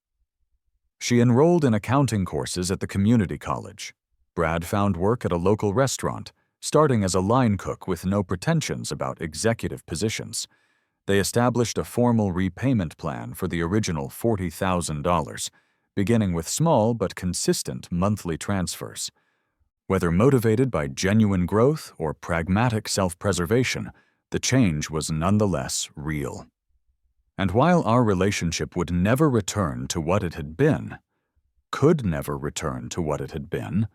She enrolled in accounting courses at the community college. Brad found work at a local restaurant, starting as a line cook with no pretensions about executive positions. They established a formal repayment plan for the original $40,000, beginning with small but consistent monthly transfers. Whether motivated by genuine growth or pragmatic self-preservation, the change was nonetheless real. And while our relationship would never return to what it had been, could never return to what it had been,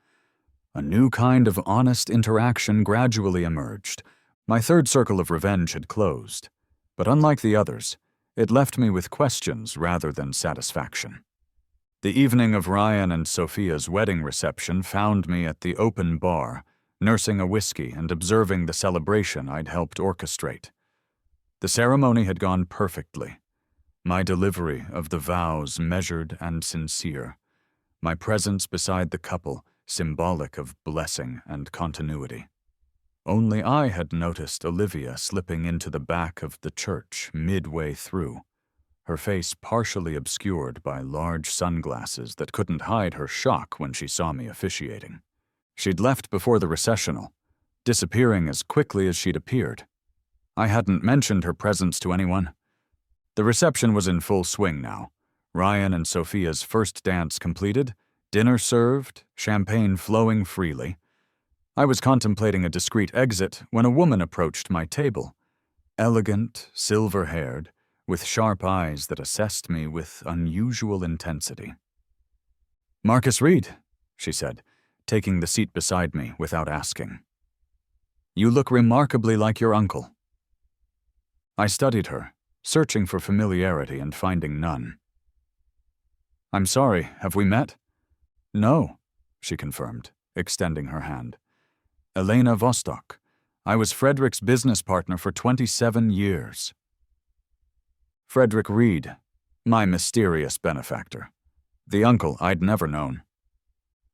a new kind of honest interaction gradually emerged. My third circle of revenge had closed, but unlike the others, it left me with questions rather than satisfaction. The evening of Ryan and Sophia's wedding reception found me at the open bar, nursing a whiskey and observing the celebration I'd helped orchestrate. The ceremony had gone perfectly. My delivery of the vows measured and sincere. My presence beside the couple symbolic of blessing and continuity. Only I had noticed Olivia slipping into the back of the church midway through, her face partially obscured by large sunglasses that couldn't hide her shock when she saw me officiating. She'd left before the recessional, disappearing as quickly as she'd appeared. I hadn't mentioned her presence to anyone. The reception was in full swing now. Ryan and Sophia's first dance completed, dinner served, champagne flowing freely. I was contemplating a discreet exit when a woman approached my table. Elegant, silver-haired, with sharp eyes that assessed me with unusual intensity. "Marcus Reed," she said, taking the seat beside me without asking. "You look remarkably like your uncle." I studied her, searching for familiarity and finding none. I'm sorry, have we met? No, she confirmed, extending her hand. Elena Vostok. I was Fredericks' business partner for 27 years. Frederick Reed, my mysterious benefactor. The uncle I'd never known.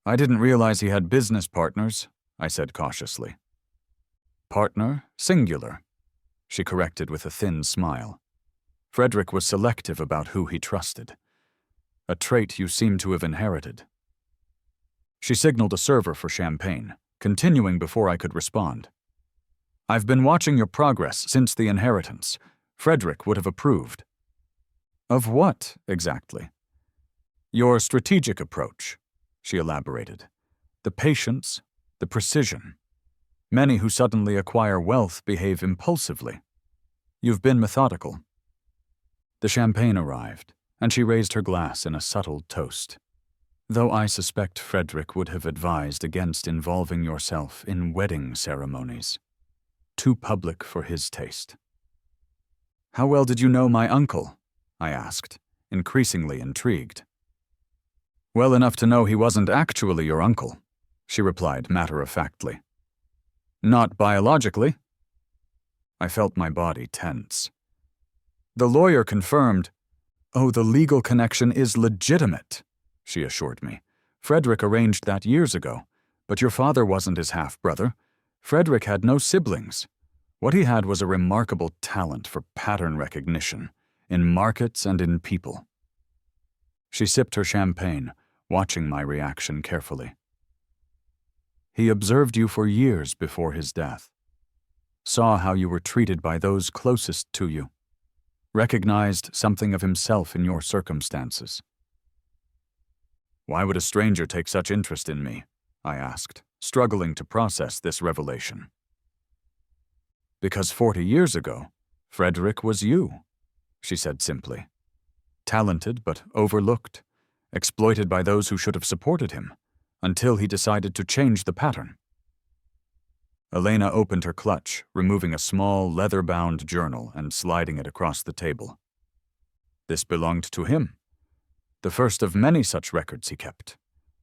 I didn't realize he had business partners, I said cautiously. Partner, singular, she corrected with a thin smile. Frederick was selective about who he trusted. A trait you seem to have inherited. She signaled a server for champagne, continuing before I could respond. I've been watching your progress since the inheritance. Frederick would have approved. Of what, exactly? Your strategic approach, she elaborated. The patience, the precision. Many who suddenly acquire wealth behave impulsively. You've been methodical. The champagne arrived, and she raised her glass in a subtle toast. Though I suspect Frederick would have advised against involving yourself in wedding ceremonies. Too public for his taste. How well did you know my uncle? I asked, increasingly intrigued. Well enough to know he wasn't actually your uncle, she replied matter-of-factly. Not biologically. I felt my body tense. The lawyer confirmed, "Oh, the legal connection is legitimate," she assured me. Frederick arranged that years ago, but your father wasn't his half-brother. Frederick had no siblings. What he had was a remarkable talent for pattern recognition, in markets and in people. She sipped her champagne, watching my reaction carefully. He observed you for years before his death. Saw how you were treated by those closest to you. Recognized something of himself in your circumstances. Why would a stranger take such interest in me? I asked, struggling to process this revelation. Because 40 years ago, Frederick was you, she said simply. Talented but overlooked, exploited by those who should have supported him, until he decided to change the pattern. Elena opened her clutch, removing a small, leather-bound journal and sliding it across the table. This belonged to him. The first of many such records he kept.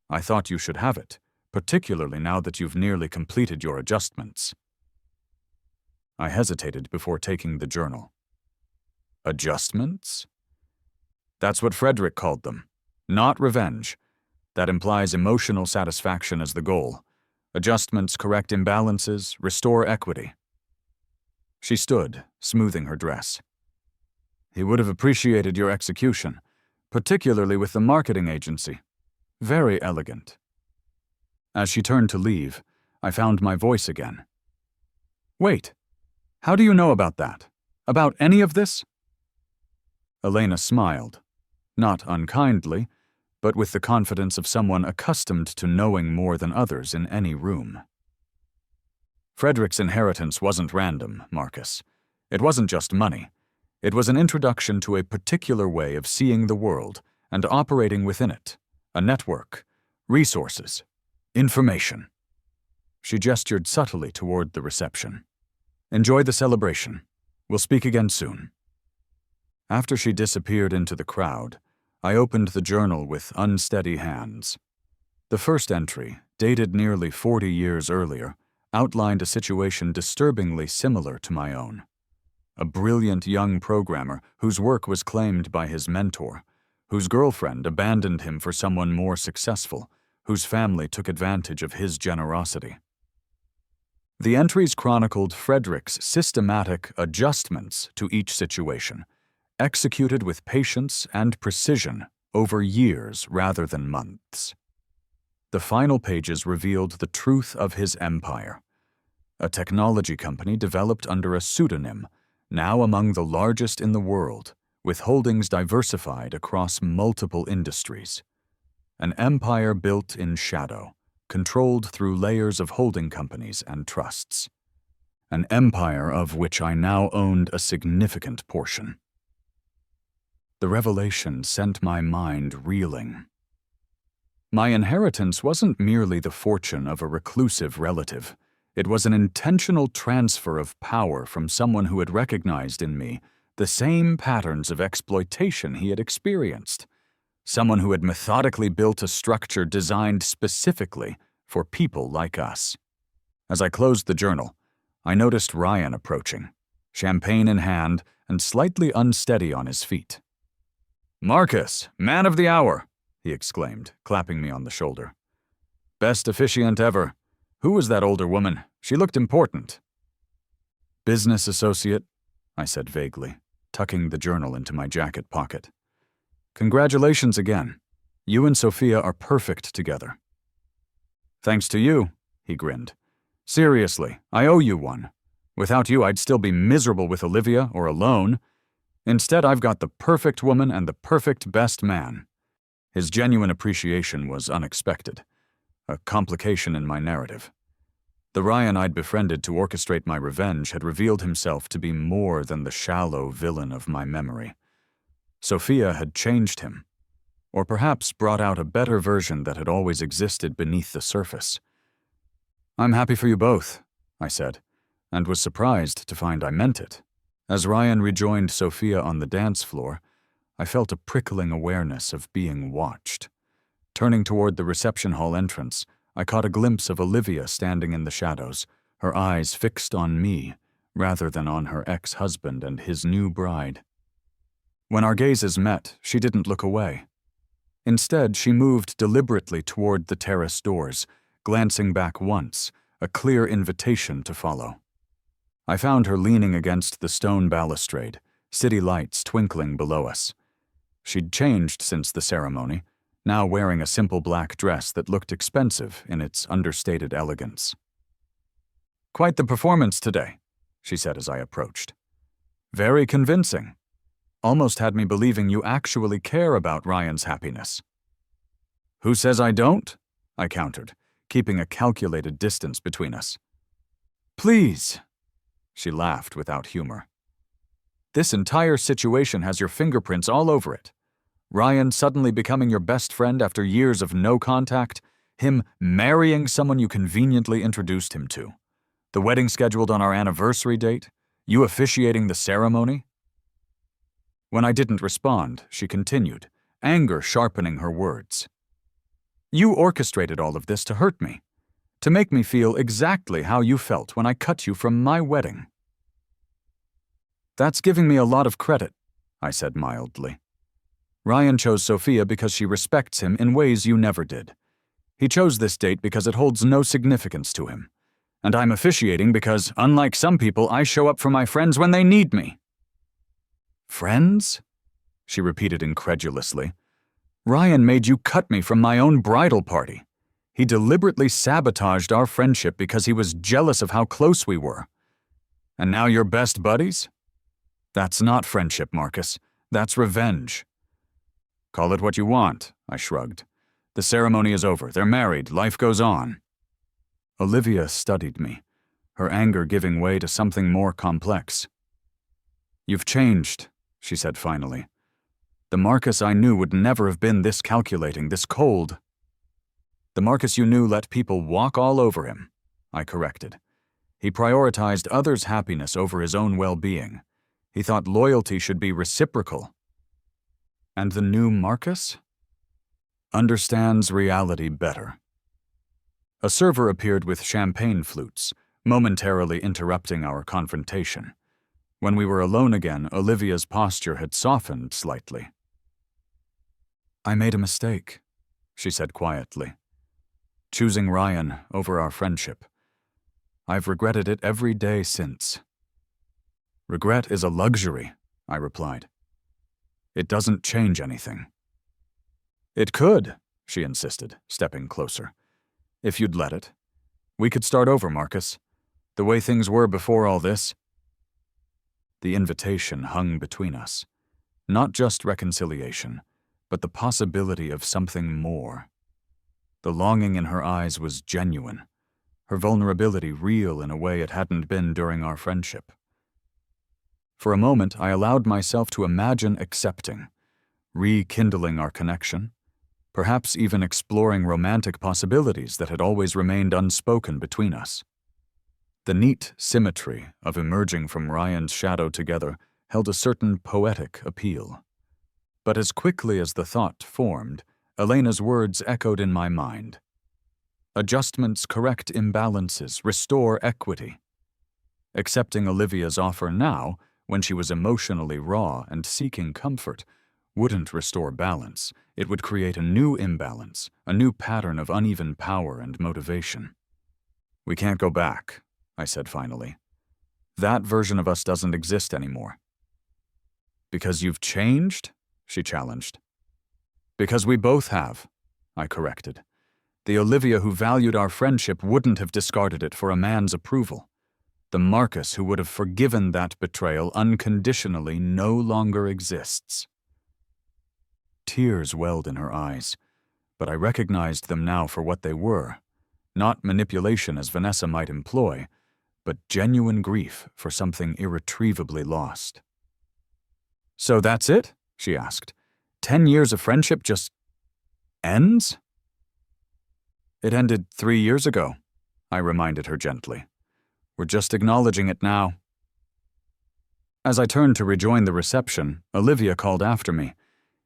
I thought you should have it, particularly now that you've nearly completed your adjustments. I hesitated before taking the journal. Adjustments? That's what Frederick called them. Not revenge. That implies emotional satisfaction as the goal. Adjustments correct imbalances, restore equity. She stood, smoothing her dress. He would have appreciated your execution, particularly with the marketing agency. Very elegant. As she turned to leave, I found my voice again. Wait, how do you know about that? About any of this? Elena smiled, not unkindly, but with the confidence of someone accustomed to knowing more than others in any room. Frederick's inheritance wasn't random, Marcus. It wasn't just money. It was an introduction to a particular way of seeing the world and operating within it, a network, resources, information. She gestured subtly toward the reception. Enjoy the celebration. We'll speak again soon. After she disappeared into the crowd, I opened the journal with unsteady hands. The first entry, dated nearly 40 years earlier, outlined a situation disturbingly similar to my own. A brilliant young programmer whose work was claimed by his mentor, whose girlfriend abandoned him for someone more successful, whose family took advantage of his generosity. The entries chronicled Frederick's systematic adjustments to each situation, executed with patience and precision over years rather than months. The final pages revealed the truth of his empire. A technology company developed under a pseudonym, now among the largest in the world, with holdings diversified across multiple industries. An empire built in shadow, controlled through layers of holding companies and trusts. An empire of which I now owned a significant portion. The revelation sent my mind reeling. My inheritance wasn't merely the fortune of a reclusive relative. It was an intentional transfer of power from someone who had recognized in me the same patterns of exploitation he had experienced. someone who had methodically built a structure designed specifically for people like us. As I closed the journal, I noticed Ryan approaching, champagne in hand and slightly unsteady on his feet. "Marcus, man of the hour!" he exclaimed, clapping me on the shoulder. "Best officiant ever. Who was that older woman? She looked important." "Business associate," I said vaguely, tucking the journal into my jacket pocket. "Congratulations again. You and Sophia are perfect together." "Thanks to you," he grinned. "Seriously, I owe you one. Without you, I'd still be miserable with Olivia or alone. Instead, I've got the perfect woman and the perfect best man." His genuine appreciation was unexpected, a complication in my narrative. The Ryan I'd befriended to orchestrate my revenge had revealed himself to be more than the shallow villain of my memory. Sophia had changed him, or perhaps brought out a better version that had always existed beneath the surface. "I'm happy for you both," I said, and was surprised to find I meant it. As Ryan rejoined Sophia on the dance floor, I felt a prickling awareness of being watched. Turning toward the reception hall entrance, I caught a glimpse of Olivia standing in the shadows, her eyes fixed on me rather than on her ex-husband and his new bride. When our gazes met, she didn't look away. Instead, she moved deliberately toward the terrace doors, glancing back once, a clear invitation to follow. I found her leaning against the stone balustrade, city lights twinkling below us. She'd changed since the ceremony, now wearing a simple black dress that looked expensive in its understated elegance. "Quite the performance today," she said as I approached. "Very convincing. Almost had me believing you actually care about Ryan's happiness." "Who says I don't?" I countered, keeping a calculated distance between us. "Please." She laughed without humor. "This entire situation has your fingerprints all over it. Ryan suddenly becoming your best friend after years of no contact, him marrying someone you conveniently introduced him to, the wedding scheduled on our anniversary date, you officiating the ceremony." When I didn't respond, she continued, anger sharpening her words. "You orchestrated all of this to hurt me, to make me feel exactly how you felt when I cut you from my wedding." "That's giving me a lot of credit," I said mildly. "Ryan chose Sophia because she respects him in ways you never did. He chose this date because it holds no significance to him. And I'm officiating because, unlike some people, I show up for my friends when they need me." "Friends?" she repeated incredulously. "Ryan made you cut me from my own bridal party. He deliberately sabotaged our friendship because he was jealous of how close we were. And now you're best buddies? That's not friendship, Marcus. That's revenge." "Call it what you want," I shrugged. "The ceremony is over. They're married. Life goes on." Olivia studied me, her anger giving way to something more complex. "You've changed," she said finally. "The Marcus I knew would never have been this calculating, this cold." "The Marcus you knew let people walk all over him," I corrected. "He prioritized others' happiness over his own well-being. He thought loyalty should be reciprocal." "And the new Marcus?" "Understands reality better." A server appeared with champagne flutes, momentarily interrupting our confrontation. When we were alone again, Olivia's posture had softened slightly. "I made a mistake," she said quietly. "Choosing Ryan over our friendship. I've regretted it every day since." "Regret is a luxury," I replied. "It doesn't change anything." "It could," she insisted, stepping closer. "If you'd let it. We could start over, Marcus. The way things were before all this." The invitation hung between us. Not just reconciliation, but the possibility of something more. The longing in her eyes was genuine, her vulnerability real in a way it hadn't been during our friendship. For a moment, I allowed myself to imagine accepting, rekindling our connection, perhaps even exploring romantic possibilities that had always remained unspoken between us. The neat symmetry of emerging from Ryan's shadow together held a certain poetic appeal. But as quickly as the thought formed, Elena's words echoed in my mind. Adjustments correct imbalances, restore equity. Accepting Olivia's offer now, when she was emotionally raw and seeking comfort, wouldn't restore balance. It would create a new imbalance, a new pattern of uneven power and motivation. "We can't go back," I said finally. "That version of us doesn't exist anymore." "Because you've changed?" she challenged. "Because we both have," I corrected. "The Olivia who valued our friendship wouldn't have discarded it for a man's approval. The Marcus who would have forgiven that betrayal unconditionally no longer exists." Tears welled in her eyes, but I recognized them now for what they were. Not manipulation as Vanessa might employ, but genuine grief for something irretrievably lost. "So that's it?" she asked. 10 years of friendship just ends?" "It ended 3 years ago," I reminded her gently. "We're just acknowledging it now." As I turned to rejoin the reception, Olivia called after me.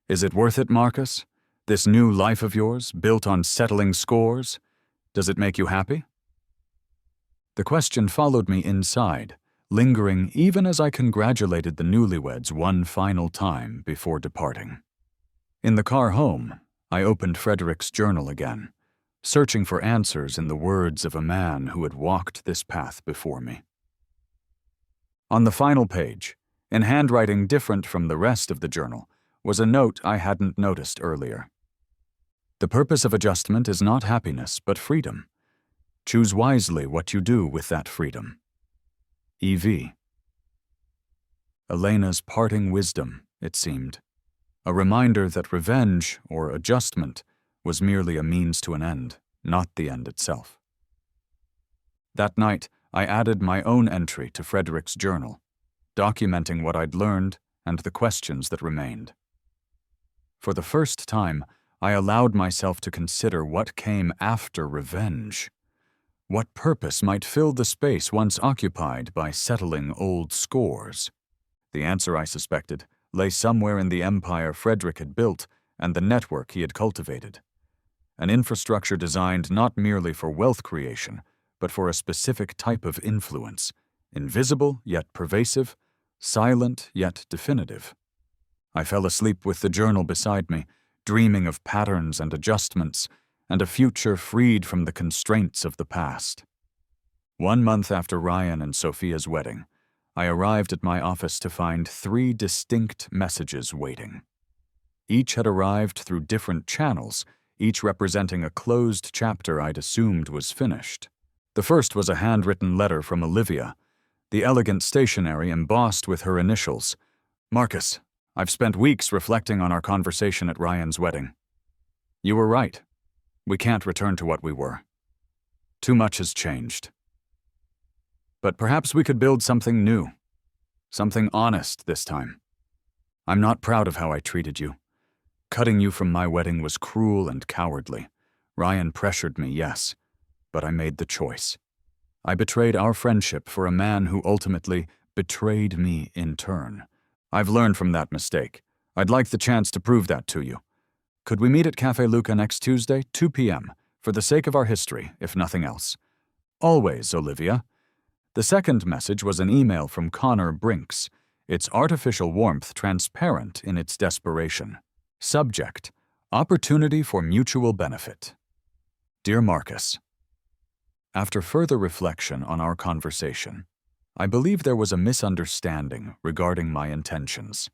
"Is it worth it, Marcus? This new life of yours, built on settling scores? Does it make you happy?" The question followed me inside, lingering even as I congratulated the newlyweds one final time before departing. In the car home, I opened Fredericks' journal again, searching for answers in the words of a man who had walked this path before me. On the final page, in handwriting different from the rest of the journal, was a note I hadn't noticed earlier. "The purpose of adjustment is not happiness, but freedom. Choose wisely what you do with that freedom. E.V." Elena's parting wisdom, it seemed. A reminder that revenge, or adjustment, was merely a means to an end, not the end itself. That night, I added my own entry to Frederick's journal, documenting what I'd learned and the questions that remained. For the first time, I allowed myself to consider what came after revenge. What purpose might fill the space once occupied by settling old scores? The answer, I suspected, lay somewhere in the empire Frederick had built and the network he had cultivated. An infrastructure designed not merely for wealth creation, but for a specific type of influence, invisible yet pervasive, silent yet definitive. I fell asleep with the journal beside me, dreaming of patterns and adjustments, and a future freed from the constraints of the past. 1 month after Ryan and Sophia's wedding, I arrived at my office to find 3 distinct messages waiting. Each had arrived through different channels, each representing a closed chapter I'd assumed was finished. The first was a handwritten letter from Olivia, the elegant stationery embossed with her initials. "Marcus, I've spent weeks reflecting on our conversation at Ryan's wedding. You were right. We can't return to what we were. Too much has changed. But perhaps we could build something new, something honest this time. I'm not proud of how I treated you. Cutting you from my wedding was cruel and cowardly. Ryan pressured me, yes, but I made the choice. I betrayed our friendship for a man who ultimately betrayed me in turn. I've learned from that mistake. I'd like the chance to prove that to you. Could we meet at Café Luca next Tuesday, 2 p.m., for the sake of our history, if nothing else? Always, Olivia." The second message was an email from Connor Brinks, its artificial warmth transparent in its desperation. Subject: Opportunity for mutual benefit. Dear Marcus, after further reflection on our conversation, I believe there was a misunderstanding regarding my intentions.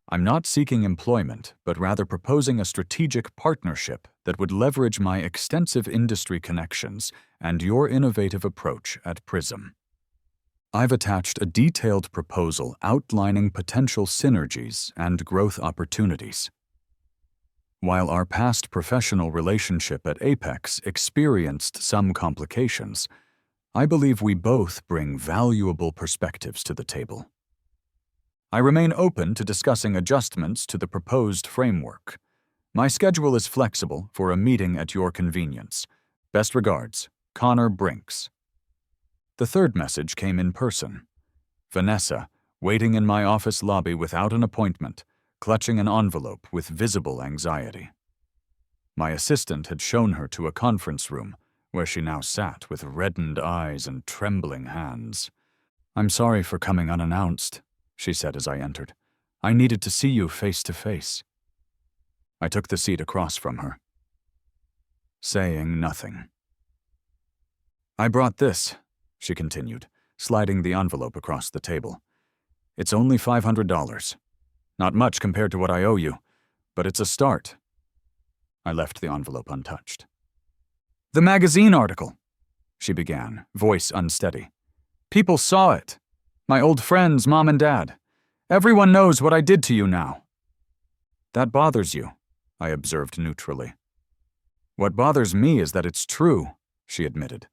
I'm not seeking employment, but rather proposing a strategic partnership that would leverage my extensive industry connections and your innovative approach at Prism. I've attached a detailed proposal outlining potential synergies and growth opportunities. While our past professional relationship at Apex experienced some complications, I believe we both bring valuable perspectives to the table. I remain open to discussing adjustments to the proposed framework. My schedule is flexible for a meeting at your convenience. Best regards, Connor Brinks. The third message came in person. Vanessa, waiting in my office lobby without an appointment, clutching an envelope with visible anxiety. My assistant had shown her to a conference room, where she now sat with reddened eyes and trembling hands. "I'm sorry for coming unannounced," she said as I entered. "I needed to see you face to face." I took the seat across from her, saying nothing. "I brought this," she continued, sliding the envelope across the table. "It's only $500. Not much compared to what I owe you, but it's a start." I left the envelope untouched. "The magazine article," she began, voice unsteady. "People saw it. My old friends, Mom and Dad. Everyone knows what I did to you now." "That bothers you," I observed neutrally. "What bothers me is that it's true," she admitted.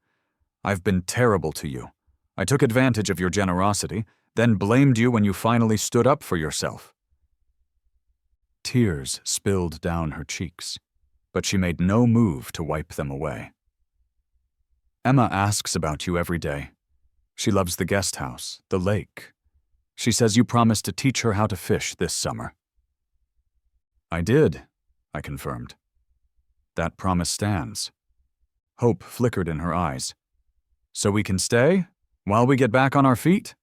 "I've been terrible to you. I took advantage of your generosity, then blamed you when you finally stood up for yourself." Tears spilled down her cheeks, but she made no move to wipe them away. "Emma asks about you every day. She loves the guest house, the lake. She says you promised to teach her how to fish this summer." "I did," I confirmed. "That promise stands." Hope flickered in her eyes. "So we can stay, while we get back on our feet?"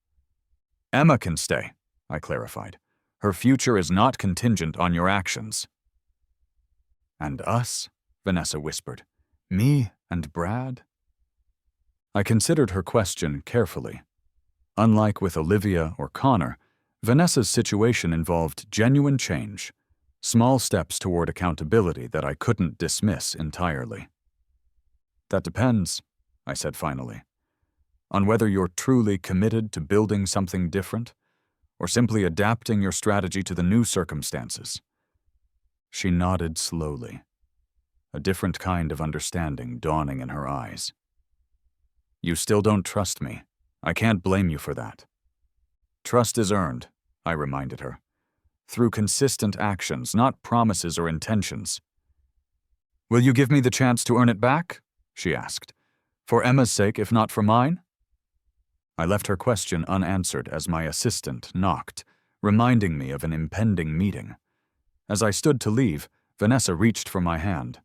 "Emma can stay," I clarified. "Her future is not contingent on your actions." "And us?" Vanessa whispered. "Me and Brad?" I considered her question carefully. Unlike with Olivia or Connor, Vanessa's situation involved genuine change, small steps toward accountability that I couldn't dismiss entirely. "That depends," I said finally, "on whether you're truly committed to building something different, or simply adapting your strategy to the new circumstances." She nodded slowly, a different kind of understanding dawning in her eyes. "You still don't trust me. I can't blame you for that." "Trust is earned," I reminded her, "through consistent actions, not promises or intentions." "Will you give me the chance to earn it back?" she asked. "For Emma's sake, if not for mine?" I left her question unanswered as my assistant knocked, reminding me of an impending meeting. As I stood to leave, Vanessa reached for my hand.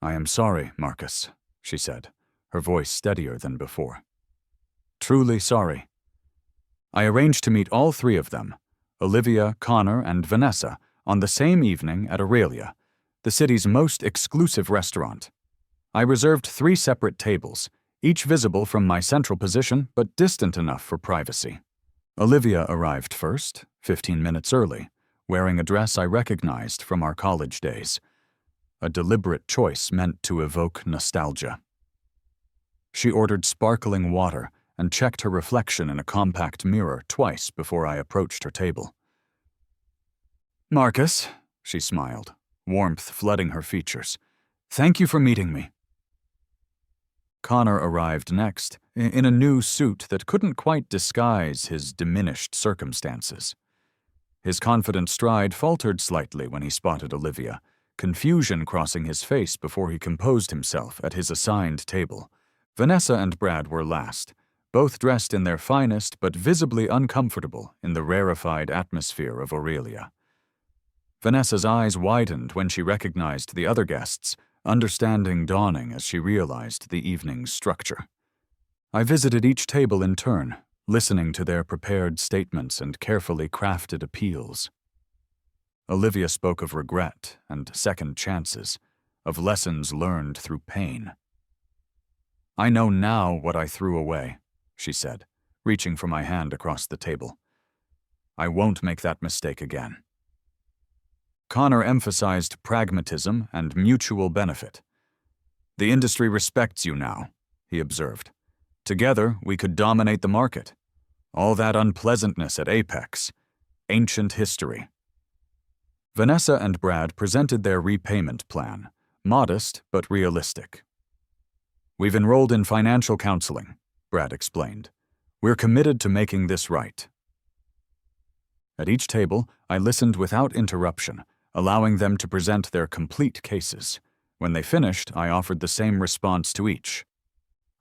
"I am sorry, Marcus," she said, her voice steadier than before. "Truly sorry." I arranged to meet all three of them, Olivia, Connor, and Vanessa, on the same evening at Aurelia, the city's most exclusive restaurant. I reserved 3 separate tables, each visible from my central position but distant enough for privacy. Olivia arrived first, 15 minutes early, wearing a dress I recognized from our college days, a deliberate choice meant to evoke nostalgia. She ordered sparkling water and checked her reflection in a compact mirror twice before I approached her table. "Marcus," she smiled, warmth flooding her features, "thank you for meeting me." Connor arrived next, in a new suit that couldn't quite disguise his diminished circumstances. His confident stride faltered slightly when he spotted Olivia, confusion crossing his face before he composed himself at his assigned table. Vanessa and Brad were last, both dressed in their finest but visibly uncomfortable in the rarefied atmosphere of Aurelia. Vanessa's eyes widened when she recognized the other guests, understanding dawning as she realized the evening's structure. I visited each table in turn, listening to their prepared statements and carefully crafted appeals. Olivia spoke of regret and second chances, of lessons learned through pain. "I know now what I threw away," she said, reaching for my hand across the table. "I won't make that mistake again." Connor emphasized pragmatism and mutual benefit. "The industry respects you now," he observed. "Together, we could dominate the market. All that unpleasantness at Apex. Ancient history." Vanessa and Brad presented their repayment plan, modest but realistic. "We've enrolled in financial counseling," Brad explained. "We're committed to making this right." At each table, I listened without interruption, allowing them to present their complete cases. When they finished, I offered the same response to each.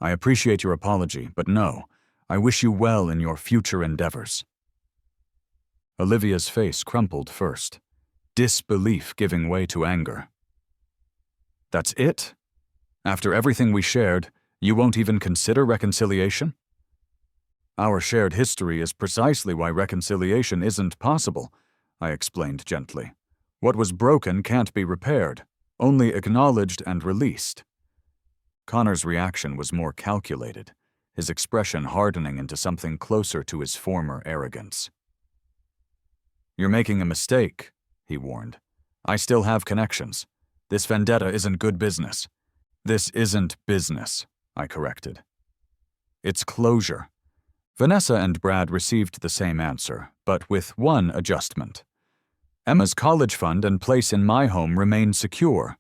"I appreciate your apology, but no, I wish you well in your future endeavors." Olivia's face crumpled first, disbelief giving way to anger. That's it? After everything we shared, you won't even consider reconciliation? Our shared history is precisely why reconciliation isn't possible, I explained gently. What was broken can't be repaired, only acknowledged and released. Connor's reaction was more calculated, his expression hardening into something closer to his former arrogance. You're making a mistake, he warned. I still have connections. This vendetta isn't good business. This isn't business, I corrected. It's closure. Vanessa and Brad received the same answer, but with one adjustment. Emma's college fund and place in my home remain secure.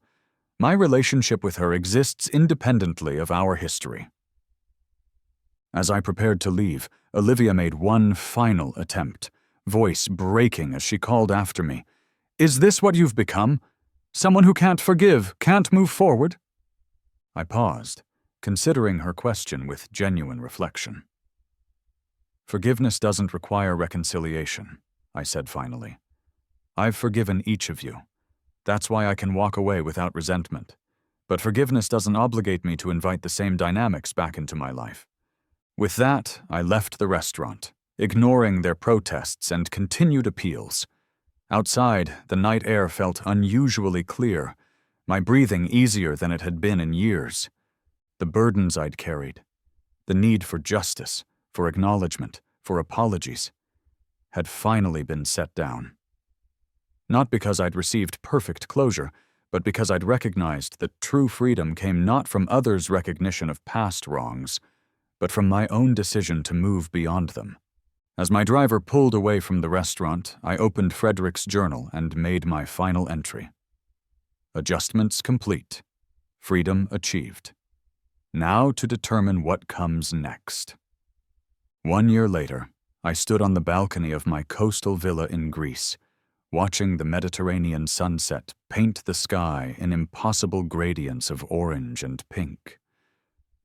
My relationship with her exists independently of our history. As I prepared to leave, Olivia made one final attempt, voice breaking as she called after me. Is this what you've become? Someone who can't forgive, can't move forward? I paused, considering her question with genuine reflection. Forgiveness doesn't require reconciliation, I said finally. I've forgiven each of you. That's why I can walk away without resentment. But forgiveness doesn't obligate me to invite the same dynamics back into my life. With that, I left the restaurant, ignoring their protests and continued appeals. Outside, the night air felt unusually clear, my breathing easier than it had been in years. The burdens I'd carried, the need for justice, for acknowledgement, for apologies, had finally been set down. Not because I'd received perfect closure, but because I'd recognized that true freedom came not from others' recognition of past wrongs, but from my own decision to move beyond them. As my driver pulled away from the restaurant, I opened Fredericks' journal and made my final entry. Adjustments complete. Freedom achieved. Now to determine what comes next. 1 year later, I stood on the balcony of my coastal villa in Greece, watching the Mediterranean sunset paint the sky in impossible gradients of orange and pink.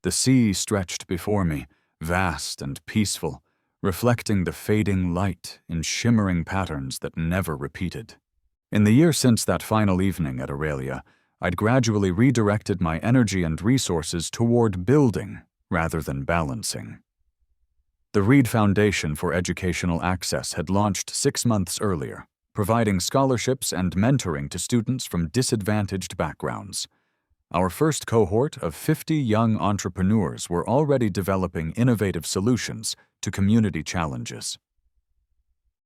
The sea stretched before me, vast and peaceful, reflecting the fading light in shimmering patterns that never repeated. In the year since that final evening at Aurelia, I'd gradually redirected my energy and resources toward building rather than balancing. The Reed Foundation for Educational Access had launched 6 months earlier, providing scholarships and mentoring to students from disadvantaged backgrounds. Our first cohort of 50 young entrepreneurs were already developing innovative solutions to community challenges.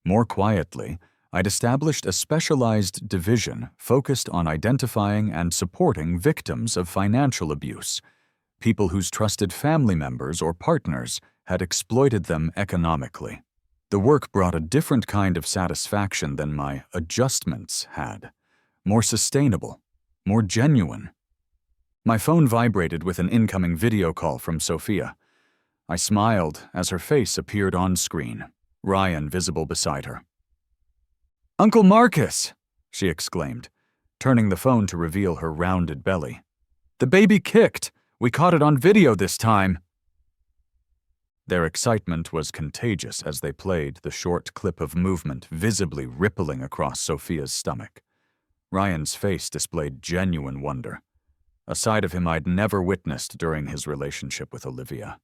More quietly, I'd established a specialized division focused on identifying and supporting victims of financial abuse, people whose trusted family members or partners had exploited them economically. The work brought a different kind of satisfaction than my adjustments had, more sustainable, more genuine. My phone vibrated with an incoming video call from Sophia. I smiled as her face appeared on screen, Ryan visible beside her. "Uncle Marcus!" she exclaimed, turning the phone to reveal her rounded belly. "The baby kicked! We caught it on video this time!" Their excitement was contagious as they played the short clip of movement visibly rippling across Sophia's stomach. Ryan's face displayed genuine wonder, a side of him I'd never witnessed during his relationship with Olivia.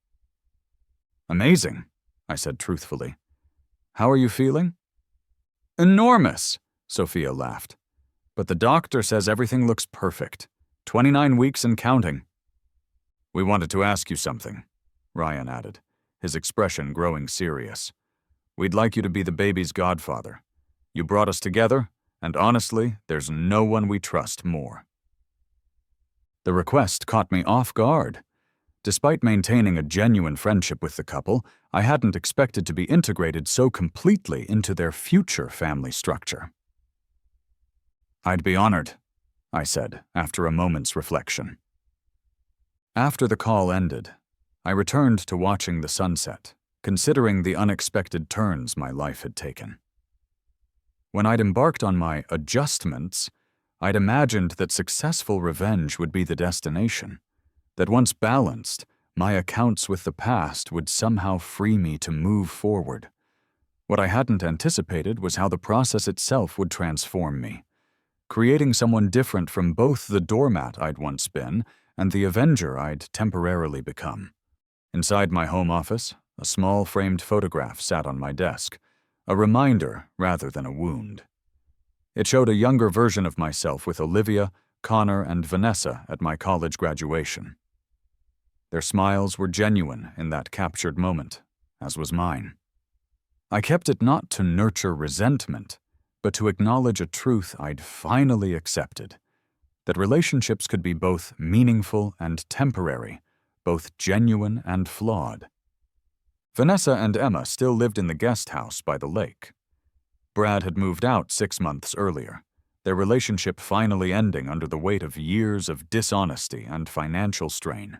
"Amazing," I said truthfully. "How are you feeling?" "Enormous," Sophia laughed. "But the doctor says everything looks perfect. 29 weeks and counting." "We wanted to ask you something," Ryan added, his expression growing serious. "We'd like you to be the baby's godfather. You brought us together, and honestly, there's no one we trust more." The request caught me off guard. Despite maintaining a genuine friendship with the couple, I hadn't expected to be integrated so completely into their future family structure. "I'd be honored," I said after a moment's reflection. After the call ended, I returned to watching the sunset, considering the unexpected turns my life had taken. When I'd embarked on my adjustments, I'd imagined that successful revenge would be the destination, that once balanced, my accounts with the past would somehow free me to move forward. What I hadn't anticipated was how the process itself would transform me, creating someone different from both the doormat I'd once been and the avenger I'd temporarily become. Inside my home office, a small framed photograph sat on my desk, a reminder rather than a wound. It showed a younger version of myself with Olivia, Connor, and Vanessa at my college graduation. Their smiles were genuine in that captured moment, as was mine. I kept it not to nurture resentment, but to acknowledge a truth I'd finally accepted, that relationships could be both meaningful and temporary, both genuine and flawed. Vanessa and Emma still lived in the guest house by the lake. Brad had moved out 6 months earlier, their relationship finally ending under the weight of years of dishonesty and financial strain.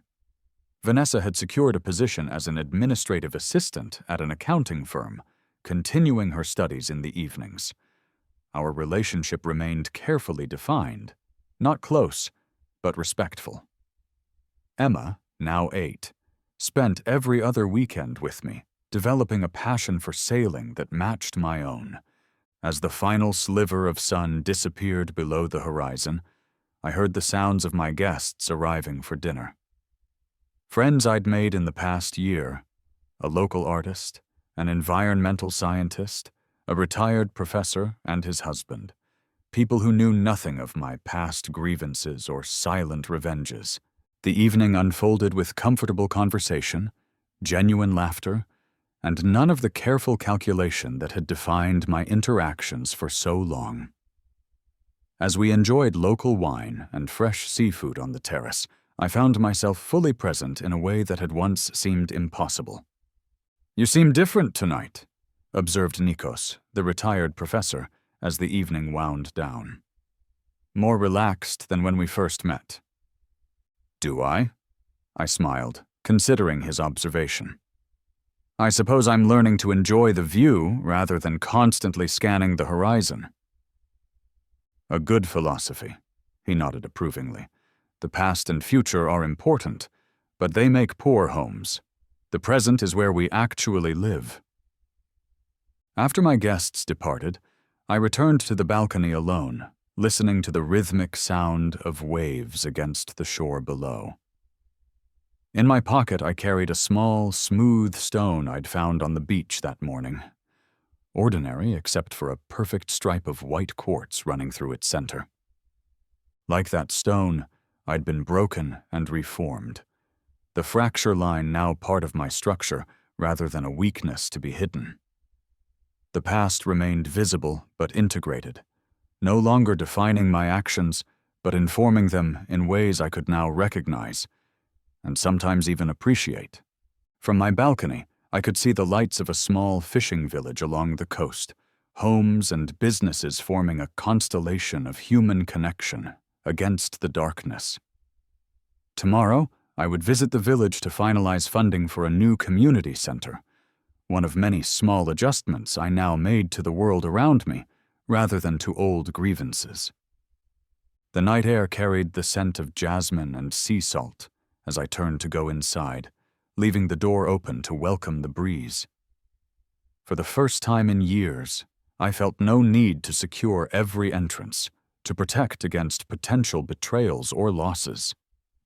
Vanessa had secured a position as an administrative assistant at an accounting firm, continuing her studies in the evenings. Our relationship remained carefully defined, not close, but respectful. Emma, now 8, spent every other weekend with me, developing a passion for sailing that matched my own. As the final sliver of sun disappeared below the horizon, I heard the sounds of my guests arriving for dinner. Friends I'd made in the past year, a local artist, an environmental scientist, a retired professor, and his husband, people who knew nothing of my past grievances or silent revenges. The evening unfolded with comfortable conversation, genuine laughter, and none of the careful calculation that had defined my interactions for so long. As we enjoyed local wine and fresh seafood on the terrace, I found myself fully present in a way that had once seemed impossible. "You seem different tonight," observed Nikos, the retired professor, as the evening wound down. "More relaxed than when we first met." "Do I?" I smiled, considering his observation. "I suppose I'm learning to enjoy the view rather than constantly scanning the horizon." "A good philosophy," he nodded approvingly. "The past and future are important, but they make poor homes. The present is where we actually live." After my guests departed, I returned to the balcony alone, listening to the rhythmic sound of waves against the shore below. In my pocket, I carried a small, smooth stone I'd found on the beach that morning. Ordinary except for a perfect stripe of white quartz running through its center. Like that stone, I'd been broken and reformed, the fracture line now part of my structure rather than a weakness to be hidden. The past remained visible but integrated, no longer defining my actions, but informing them in ways I could now recognize, and sometimes even appreciate. From my balcony, I could see the lights of a small fishing village along the coast, homes and businesses forming a constellation of human connection against the darkness. Tomorrow, I would visit the village to finalize funding for a new community center, one of many small adjustments I now made to the world around me, rather than to old grievances. The night air carried the scent of jasmine and sea salt as I turned to go inside, leaving the door open to welcome the breeze. For the first time in years, I felt no need to secure every entrance, to protect against potential betrayals or losses.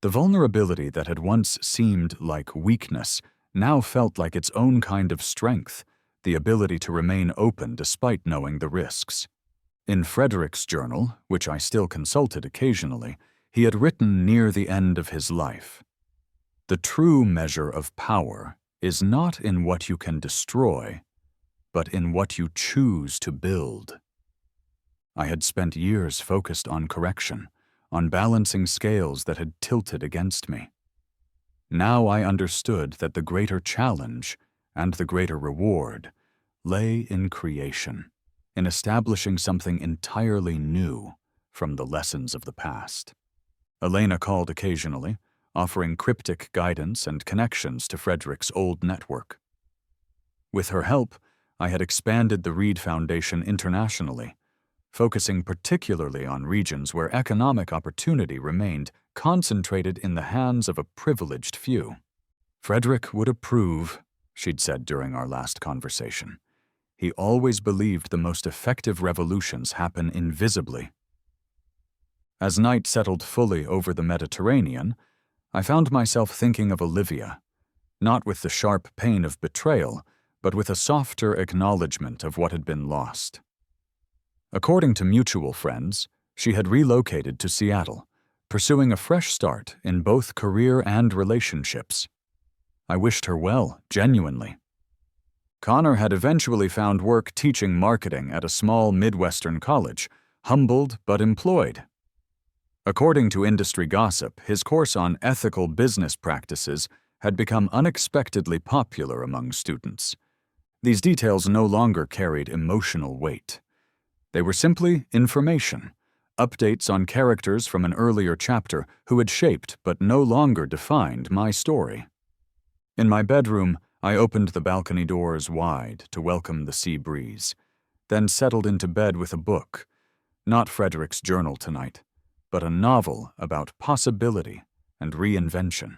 The vulnerability that had once seemed like weakness now felt like its own kind of strength, the ability to remain open despite knowing the risks. In Fredericks' journal, which I still consulted occasionally, he had written near the end of his life, "The true measure of power is not in what you can destroy, but in what you choose to build." I had spent years focused on correction, on balancing scales that had tilted against me. Now I understood that the greater challenge and the greater reward lay in creation, in establishing something entirely new from the lessons of the past. Elena called occasionally, offering cryptic guidance and connections to Fredericks' old network. With her help, I had expanded the Reed Foundation internationally, focusing particularly on regions where economic opportunity remained concentrated in the hands of a privileged few. "Frederick would approve," she'd said during our last conversation. He always believed the most effective revolutions happen invisibly. As night settled fully over the Mediterranean, I found myself thinking of Olivia, not with the sharp pain of betrayal, but with a softer acknowledgement of what had been lost. According to mutual friends, she had relocated to Seattle, pursuing a fresh start in both career and relationships. I wished her well, genuinely. Connor had eventually found work teaching marketing at a small Midwestern college, humbled but employed. According to industry gossip, his course on ethical business practices had become unexpectedly popular among students. These details no longer carried emotional weight. They were simply information, updates on characters from an earlier chapter who had shaped but no longer defined my story. In my bedroom, I opened the balcony doors wide to welcome the sea breeze, then settled into bed with a book, not Fredericks' journal tonight, but a novel about possibility and reinvention.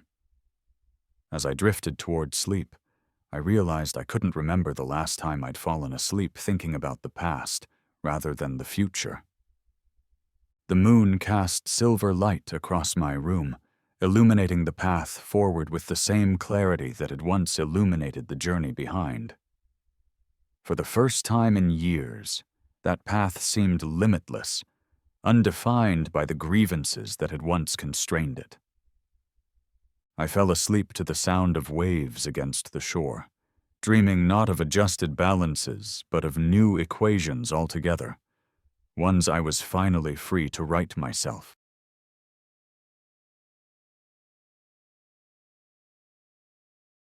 As I drifted toward sleep, I realized I couldn't remember the last time I'd fallen asleep thinking about the past rather than the future. The moon cast silver light across my room, illuminating the path forward with the same clarity that had once illuminated the journey behind. For the first time in years, that path seemed limitless, undefined by the grievances that had once constrained it. I fell asleep to the sound of waves against the shore, dreaming not of adjusted balances, but of new equations altogether, ones I was finally free to write myself.